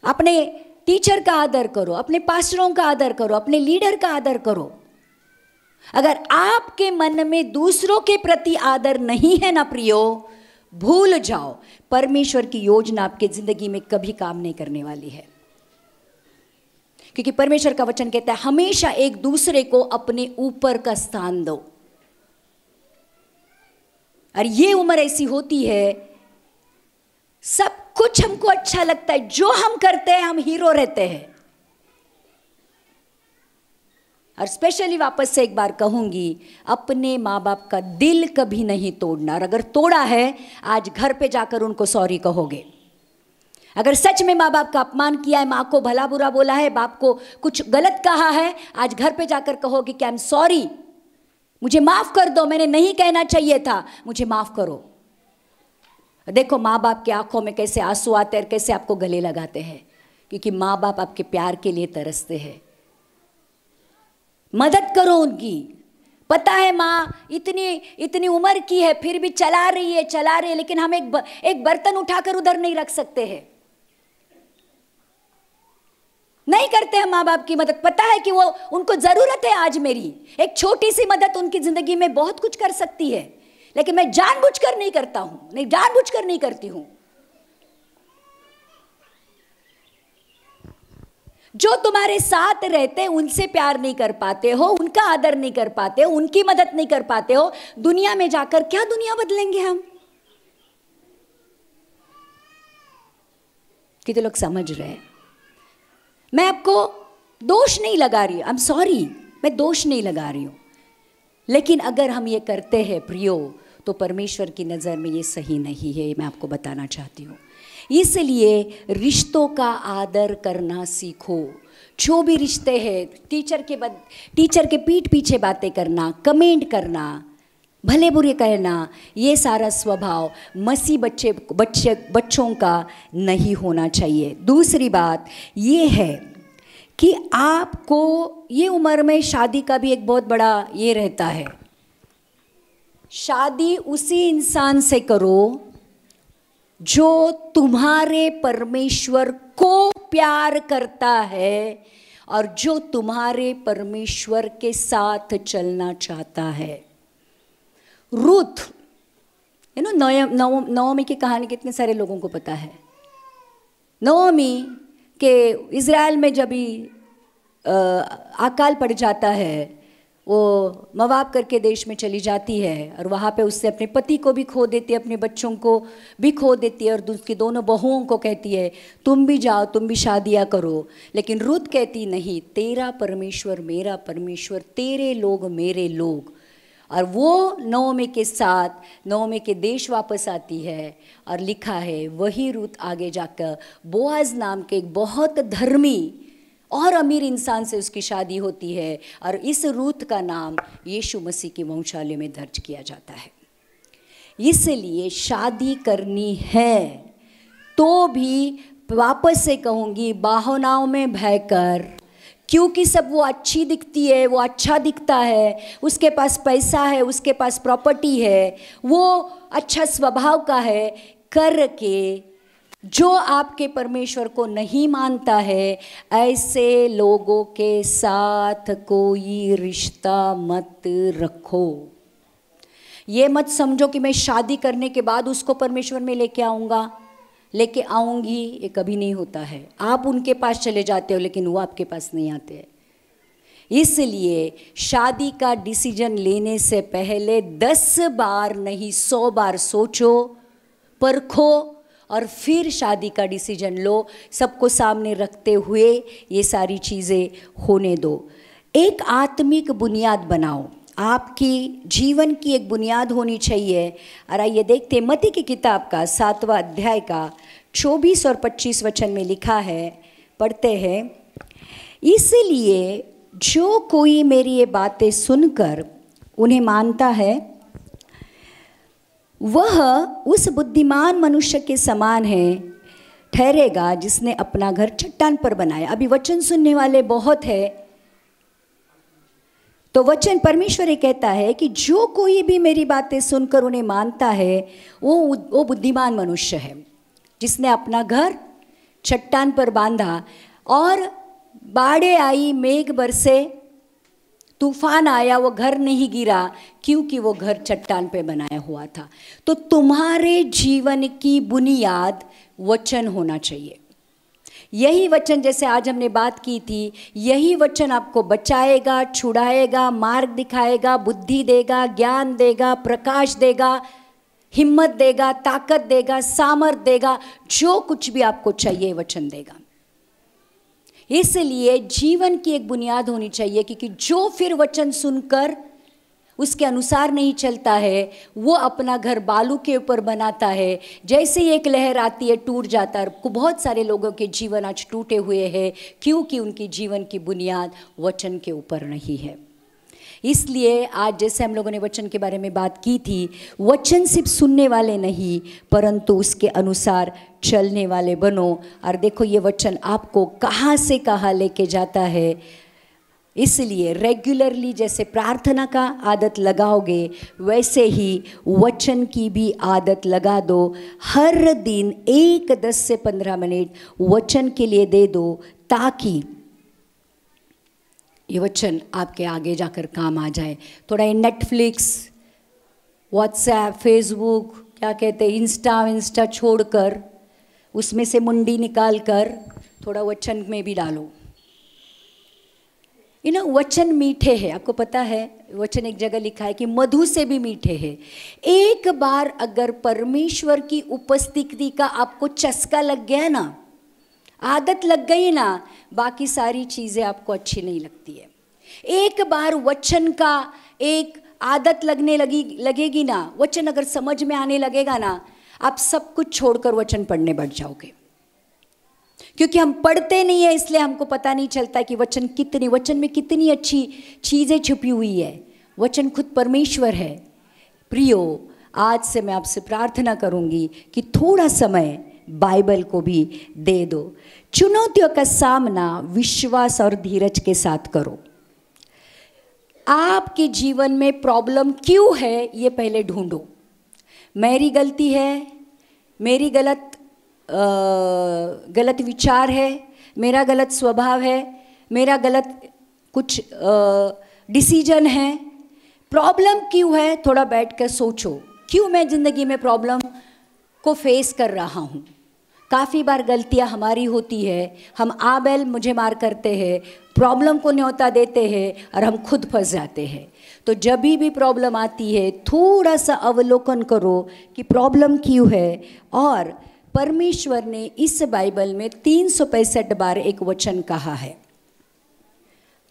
अपने टीचर का आदर करो, अपने पास्टरों का आदर करो, अपने लीडर का आदर करो। अगर आपके मन में दूसरों के प्रति आदर नहीं है ना प्रियो, भूल जाओ, परमेश्वर की योजना आपके जिंदगी में कभी काम नहीं करने वाली है। क्योंकि परमेश्वर का वचन कहता है हमेशा एक दूसरे को अपने ऊपर का स्थान दो। और ये उम्र ऐसी होती है, सब कुछ हमको अच्छा लगता है, जो हम करते हैं हम हीरो रहते हैं। और स्पेशली वापस से एक बार कहूंगी, अपने माँ बाप का दिल कभी नहीं तोड़ना। और अगर तोड़ा है, आज घर पे जाकर उनको सॉरी कहोगे। अगर सच में माँ बाप का अपमान किया है, माँ को भला बुरा बोला है, बाप को कुछ गलत कहा है, आज घर पे जाकर कहोगे कि आई एम सॉरी, मुझे माफ कर दो, मैंने नहीं कहना चाहिए था, मुझे माफ करो। देखो माँ बाप की आंखों में कैसे आंसू आते हैं, कैसे आपको गले लगाते हैं, क्योंकि माँ बाप आपके प्यार के लिए तरसते हैं। मदद करो उनकी। पता है माँ इतनी उम्र की है फिर भी चला रही है, लेकिन हम एक बर्तन उठाकर उधर नहीं रख सकते हैं। नहीं करते हैं माँ बाप की मदद। पता है कि वो उनको जरूरत है। आज मेरी एक छोटी सी मदद उनकी जिंदगी में बहुत कुछ कर सकती है, लेकिन मैं जानबूझकर नहीं करता हूं, नहीं जानबूझकर नहीं करती हूं। जो तुम्हारे साथ रहते हैं उनसे प्यार नहीं कर पाते हो, उनका आदर नहीं कर पाते हो, उनकी मदद नहीं कर पाते हो, दुनिया में जाकर क्या दुनिया बदलेंगे हम? कितने लोग समझ रहे हैं? मैं आपको दोष नहीं लगा रही, आई एम सॉरी, मैं दोष नहीं लगा रही हूं। लेकिन अगर हम ये करते हैं प्रियो, तो परमेश्वर की नज़र में ये सही नहीं है, मैं आपको बताना चाहती हूँ। इसलिए रिश्तों का आदर करना सीखो। जो भी रिश्ते हैं, टीचर के पीठ पीछे बातें करना, कमेंट करना, भले बुरे कहना, ये सारा स्वभाव मसीह बच्चों का नहीं होना चाहिए। दूसरी बात ये है कि आपको ये उम्र में शादी का भी एक बहुत बड़ा ये रहता है। शादी उसी इंसान से करो जो तुम्हारे परमेश्वर को प्यार करता है और जो तुम्हारे परमेश्वर के साथ चलना चाहता है। रूथ, नओमी की कहानी कितने सारे लोगों को पता है। नओमी के इज़राइल में जब भी अकाल पड़ जाता है, वो मवाब करके देश में चली जाती है और वहाँ पे उससे अपने पति को भी खो देती है, अपने बच्चों को भी खो देती है और उसकी दोनों बहुओं को कहती है तुम भी जाओ, तुम भी शादियाँ करो। लेकिन रुत कहती नहीं, तेरा परमेश्वर मेरा परमेश्वर, तेरे लोग मेरे लोग। और वो नओमी के साथ नओमी के देश वापस आती है और लिखा है वही रूत आगे जाकर बोआज नाम के एक बहुत धर्मी और अमीर इंसान से उसकी शादी होती है और इस रूत का नाम यीशु मसीह की वंशावली में दर्ज किया जाता है। इसलिए शादी करनी है तो भी वापस से कहूँगी बहानों में बहकर, क्योंकि सब वो अच्छी दिखती है, वो अच्छा दिखता है, उसके पास पैसा है, उसके पास प्रॉपर्टी है, वो अच्छा स्वभाव का है करके जो आपके परमेश्वर को नहीं मानता है, ऐसे लोगों के साथ कोई रिश्ता मत रखो। ये मत समझो कि मैं शादी करने के बाद उसको परमेश्वर में लेके आऊँगी, ये कभी नहीं होता है। आप उनके पास चले जाते हो लेकिन वो आपके पास नहीं आते हैं। इसलिए शादी का डिसीजन लेने से पहले 10 बार नहीं 100 बार सोचो, परखो और फिर शादी का डिसीजन लो। सबको सामने रखते हुए ये सारी चीज़ें होने दो। एक आत्मिक बुनियाद बनाओ, आपकी जीवन की एक बुनियाद होनी चाहिए। और आइए देखते हैं मत्ती की किताब का 7वां अध्याय का 24 और 25 वचन में लिखा है, पढ़ते हैं। इसलिए जो कोई मेरी ये बातें सुनकर उन्हें मानता है वह उस बुद्धिमान मनुष्य के समान है ठहरेगा जिसने अपना घर चट्टान पर बनाया। अभी वचन सुनने वाले बहुत है, तो वचन परमेश्वर ये कहता है कि जो कोई भी मेरी बातें सुनकर उन्हें मानता है वो बुद्धिमान मनुष्य है जिसने अपना घर चट्टान पर बांधा। और बाढ़ें आई, मेघ बरसे, तूफान आया, वो घर नहीं गिरा क्योंकि वो घर चट्टान पे बनाया हुआ था। तो तुम्हारे जीवन की बुनियाद वचन होना चाहिए। यही वचन, जैसे आज हमने बात की थी, यही वचन आपको बचाएगा, छुड़ाएगा, मार्ग दिखाएगा, बुद्धि देगा, ज्ञान देगा, प्रकाश देगा, हिम्मत देगा, ताकत देगा, सामर्थ देगा, जो कुछ भी आपको चाहिए वचन देगा। इसलिए जीवन की एक बुनियाद होनी चाहिए, क्योंकि जो फिर वचन सुनकर उसके अनुसार नहीं चलता है वो अपना घर बालू के ऊपर बनाता है। जैसे ही एक लहर आती है टूट जाता है। बहुत सारे लोगों के जीवन आज टूटे हुए हैं क्योंकि उनकी जीवन की बुनियाद वचन के ऊपर नहीं है। इसलिए आज जैसे हम लोगों ने वचन के बारे में बात की थी, वचन सिर्फ सुनने वाले नहीं परंतु उसके अनुसार चलने वाले बनो। और देखो ये वचन आपको कहाँ से कहाँ लेके जाता है। इसलिए रेगुलरली जैसे प्रार्थना का आदत लगाओगे वैसे ही वचन की भी आदत लगा दो। हर दिन 10 से 15 मिनट वचन के लिए दे दो ताकि ये वचन आपके आगे जाकर काम आ जाए। थोड़ा ये नेटफ्लिक्स, व्हाट्सएप, फेसबुक, क्या कहते हैं, इंस्टा छोड़कर उसमें से मुंडी निकाल कर थोड़ा वचन में भी डालो। वचन मीठे हैं, आपको पता है वचन एक जगह लिखा है कि मधु से भी मीठे हैं। एक बार अगर परमेश्वर की उपस्थिति का आपको चस्का लग गया ना, आदत लग गई ना, बाकी सारी चीज़ें आपको अच्छी नहीं लगती है। एक बार वचन का एक आदत लगने लगेगी ना, वचन अगर समझ में आने लगेगा ना, आप सब कुछ छोड़कर वचन पढ़ने बैठ जाओगे। क्योंकि हम पढ़ते नहीं है इसलिए हमको पता नहीं चलता कि वचन में कितनी अच्छी चीज़ें छुपी हुई है। वचन खुद परमेश्वर है। प्रियो, आज से मैं आपसे प्रार्थना करूंगी कि थोड़ा समय बाइबल को भी दे दो। चुनौतियों का सामना विश्वास और धीरज के साथ करो। आपके जीवन में प्रॉब्लम क्यों है ये पहले ढूंढो। मेरी गलती है, मेरी गलत विचार है, मेरा गलत स्वभाव है, मेरा गलत कुछ डिसीजन है। प्रॉब्लम क्यों है, थोड़ा बैठकर सोचो, क्यों मैं ज़िंदगी में प्रॉब्लम को फेस कर रहा हूँ। काफ़ी बार गलतियाँ हमारी होती है, हम आबेल मुझे मार करते हैं, प्रॉब्लम को न्योता देते हैं और हम खुद फंस जाते हैं। तो जब भी प्रॉब्लम आती है थोड़ा सा अवलोकन करो कि प्रॉब्लम क्यों है। और परमेश्वर ने इस बाइबल में 365 बार एक वचन कहा है,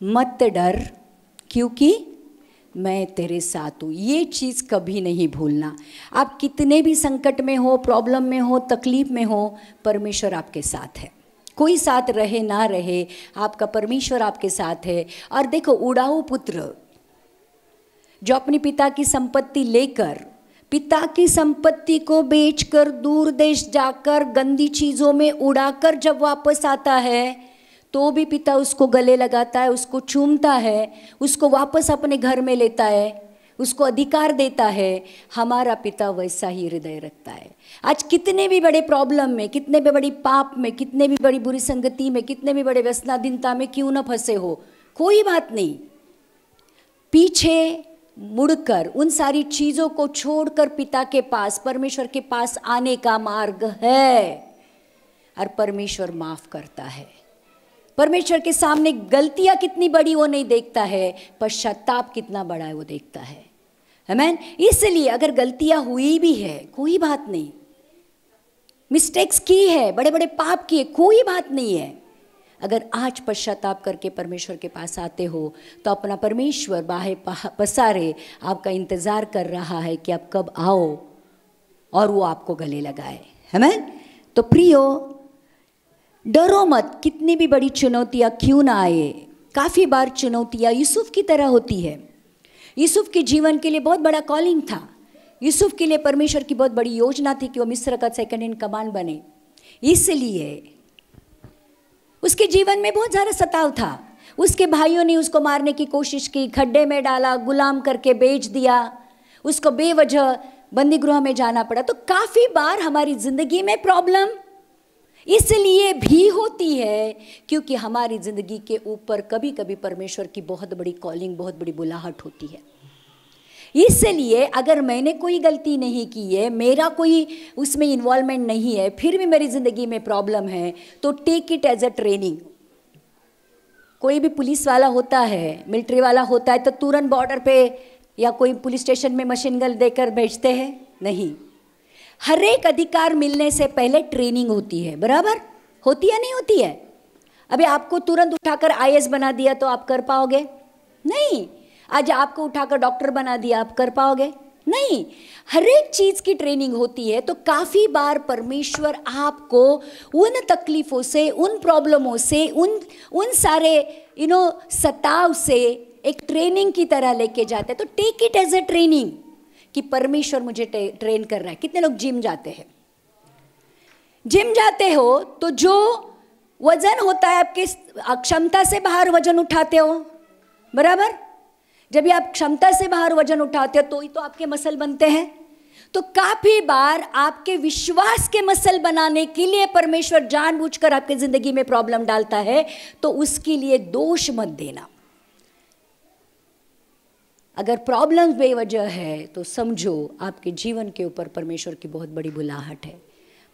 मत डर क्योंकि मैं तेरे साथ हूँ। ये चीज़ कभी नहीं भूलना। आप कितने भी संकट में हो, प्रॉब्लम में हो, तकलीफ में हो, परमेश्वर आपके साथ है। कोई साथ रहे ना रहे, आपका परमेश्वर आपके साथ है। और देखो, उड़ाऊ पुत्र जो अपनी पिता की संपत्ति लेकर, पिता की संपत्ति को बेचकर, दूर देश जाकर, गंदी चीज़ों में उड़ाकर जब वापस आता है तो भी पिता उसको गले लगाता है, उसको चूमता है, उसको वापस अपने घर में लेता है, उसको अधिकार देता है। हमारा पिता वैसा ही हृदय रखता है। आज कितने भी बड़े प्रॉब्लम में, कितने भी बड़ी पाप में, कितने भी बड़ी बुरी संगति में, कितने भी बड़े व्यसनाधीनता में क्यों न फंसे हो, कोई बात नहीं, पीछे मुड़कर उन सारी चीज़ों को छोड़कर पिता के पास, परमेश्वर के पास आने का मार्ग है। और परमेश्वर माफ़ करता है। परमेश्वर के सामने गलतियां कितनी बड़ी वो नहीं देखता है, पश्चाताप कितना बड़ा है वो देखता है। आमीन। इसलिए अगर गलतियां हुई भी है, कोई बात नहीं, मिस्टेक्स की है, बड़े बड़े पाप किए, कोई बात नहीं है। अगर आज पश्चाताप करके परमेश्वर के पास आते हो तो अपना परमेश्वर बाहें पसारे आपका इंतज़ार कर रहा है कि आप कब आओ और वो आपको गले लगाए। आमीन। तो प्रियो, डरो मत, कितनी भी बड़ी चुनौतियाँ क्यों ना आए। काफ़ी बार चुनौतियाँ यूसुफ की तरह होती है। यूसुफ के जीवन के लिए बहुत बड़ा कॉलिंग था। यूसुफ के लिए परमेश्वर की बहुत बड़ी योजना थी कि वो मिस्र का सेकंड इन कमांड बने। इसलिए उसके जीवन में बहुत ज़्यादा सताव था। उसके भाइयों ने उसको मारने की कोशिश की, खड्डे में डाला, गुलाम करके बेच दिया, उसको बेवजह बंदी गृह में जाना पड़ा। तो काफ़ी बार हमारी ज़िंदगी में प्रॉब्लम इसलिए भी होती है क्योंकि हमारी ज़िंदगी के ऊपर कभी कभी परमेश्वर की बहुत बड़ी कॉलिंग, बहुत बड़ी बुलाहट होती है। इसलिए अगर मैंने कोई गलती नहीं की है, मेरा कोई उसमें इन्वॉल्वमेंट नहीं है, फिर भी मेरी ज़िंदगी में प्रॉब्लम है, तो take it as a training. कोई भी पुलिस वाला होता है, मिलिट्री वाला होता है, तो तुरंत बॉर्डर पे या कोई पुलिस स्टेशन में मशीन गन देकर भेजते हैं? नहीं। हर एक अधिकार मिलने से पहले ट्रेनिंग होती है। बराबर होती है, नहीं होती है? अभी आपको तुरंत उठाकर आईएएस बना दिया तो आप कर पाओगे? नहीं। आज आपको उठाकर डॉक्टर बना दिया, आप कर पाओगे? नहीं। हर एक चीज़ की ट्रेनिंग होती है। तो काफ़ी बार परमेश्वर आपको उन तकलीफ़ों से, उन प्रॉब्लमों से, उन सारे सताव से एक ट्रेनिंग की तरह लेके जाते हैं। तो take it as a training कि परमेश्वर मुझे ट्रेन कर रहा है। कितने लोग जिम जाते हैं? जिम जाते हो तो जो वजन होता है, आपके क्षमता से बाहर वजन उठाते हो। बराबर? जब आप क्षमता से बाहर वजन उठाते हो तो ही तो आपके मसल बनते हैं। तो काफ़ी बार आपके विश्वास के मसल बनाने के लिए परमेश्वर जानबूझकर आपके ज़िंदगी में प्रॉब्लम डालता है। तो उसके लिए दोष मत देना। अगर प्रॉब्लम बेवजह है तो समझो आपके जीवन के ऊपर परमेश्वर की बहुत बड़ी बुलाहट है,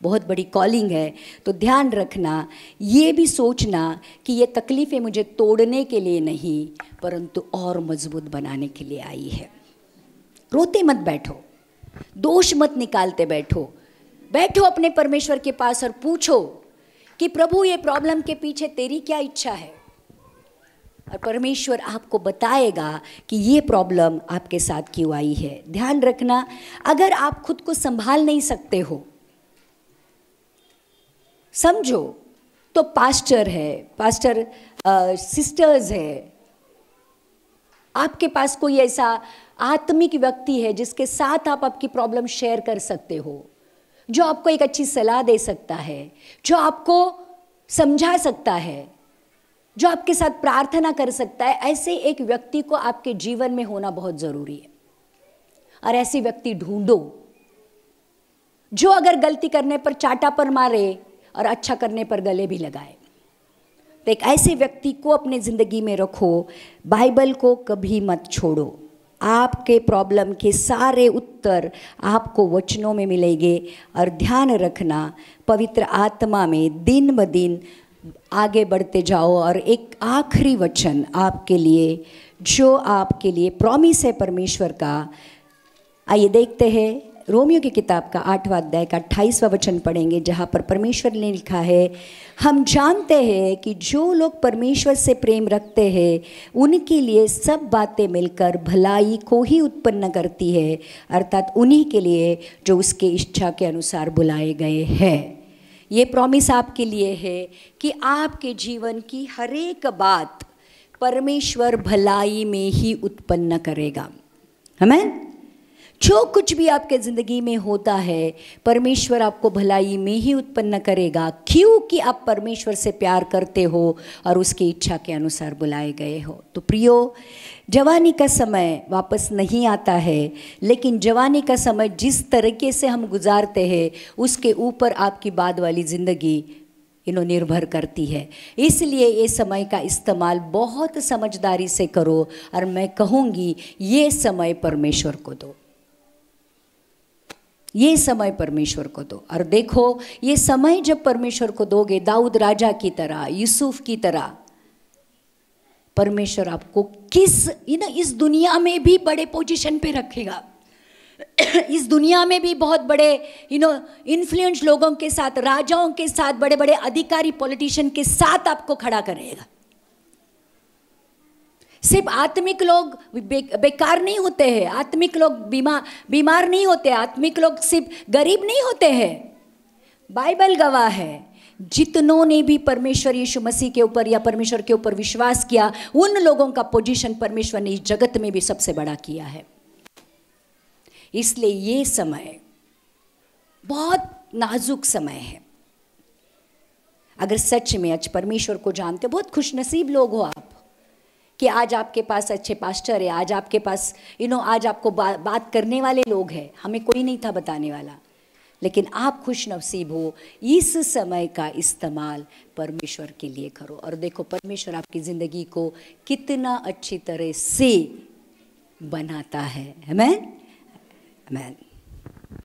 बहुत बड़ी कॉलिंग है। तो ध्यान रखना, ये भी सोचना कि ये तकलीफ़ें मुझे तोड़ने के लिए नहीं परंतु और मजबूत बनाने के लिए आई है। रोते मत बैठो, दोष मत निकालते बैठो अपने परमेश्वर के पास और पूछो कि प्रभु ये प्रॉब्लम के पीछे तेरी क्या इच्छा है। और परमेश्वर आपको बताएगा कि ये प्रॉब्लम आपके साथ क्यों आई है। ध्यान रखना, अगर आप खुद को संभाल नहीं सकते हो, समझो, तो पास्टर सिस्टर्स है, आपके पास कोई ऐसा आत्मिक व्यक्ति है जिसके साथ आप आपकी प्रॉब्लम शेयर कर सकते हो, जो आपको एक अच्छी सलाह दे सकता है, जो आपको समझा सकता है, जो आपके साथ प्रार्थना कर सकता है। ऐसे एक व्यक्ति को आपके जीवन में होना बहुत ज़रूरी है। और ऐसे व्यक्ति ढूंढो जो अगर गलती करने पर चाटा पर मारे और अच्छा करने पर गले भी लगाए। तो एक ऐसे व्यक्ति को अपने ज़िंदगी में रखो। बाइबल को कभी मत छोड़ो। आपके प्रॉब्लम के सारे उत्तर आपको वचनों में मिलेंगे। और ध्यान रखना, पवित्र आत्मा में दिन ब दिन आगे बढ़ते जाओ। और एक आखिरी वचन आपके लिए, जो आपके लिए प्रॉमिस है परमेश्वर का, आइए देखते हैं रोमियो की किताब का 8वां अध्याय का 28वां वचन पढ़ेंगे, जहाँ पर परमेश्वर ने लिखा है, हम जानते हैं कि जो लोग परमेश्वर से प्रेम रखते हैं उनके लिए सब बातें मिलकर भलाई को ही उत्पन्न करती है, अर्थात उन्हीं के लिए जो उसके इच्छा के अनुसार बुलाए गए हैं। ये प्रॉमिस आपके लिए है कि आपके जीवन की हर एक बात परमेश्वर भलाई में ही उत्पन्न करेगा। आमीन। जो कुछ भी आपके ज़िंदगी में होता है परमेश्वर आपको भलाई में ही उत्पन्न करेगा, क्योंकि आप परमेश्वर से प्यार करते हो और उसकी इच्छा के अनुसार बुलाए गए हो। तो प्रियो, जवानी का समय वापस नहीं आता है, लेकिन जवानी का समय जिस तरीके से हम गुजारते हैं उसके ऊपर आपकी बाद वाली ज़िंदगी निर्भर करती है। इसलिए ये समय का इस्तेमाल बहुत समझदारी से करो, और मैं कहूँगी ये समय परमेश्वर को दो, ये समय परमेश्वर को दो। और देखो, ये समय जब परमेश्वर को दोगे, दाऊद राजा की तरह, यूसुफ की तरह, परमेश्वर आपको इस दुनिया में भी बड़े पोजीशन पे रखेगा, इस दुनिया में भी बहुत बड़े इन्फ्लुएंस लोगों के साथ, राजाओं के साथ, बड़े बड़े अधिकारी पॉलिटिशियन के साथ आपको खड़ा करेगा। सिर्फ आत्मिक लोग बेकार नहीं होते हैं, आत्मिक लोग बीमार नहीं होते, आत्मिक लोग सिर्फ गरीब नहीं होते हैं। बाइबल गवाह है, जितनों ने भी परमेश्वर यीशु मसीह के ऊपर या परमेश्वर के ऊपर विश्वास किया, उन लोगों का पोजीशन परमेश्वर ने इस जगत में भी सबसे बड़ा किया है। इसलिए ये समय बहुत नाजुक समय है। अगर सच में आज परमेश्वर को जानते हो, बहुत खुशनसीब लोग हो आप कि आज आपके पास अच्छे पास्टर है, आज आपके पास आज आपको बात करने वाले लोग हैं। हमें कोई नहीं था बताने वाला, लेकिन आप खुशनसीब हो। इस समय का इस्तेमाल परमेश्वर के लिए करो, और देखो परमेश्वर आपकी ज़िंदगी को कितना अच्छी तरह से बनाता है। आमीन, आमीन।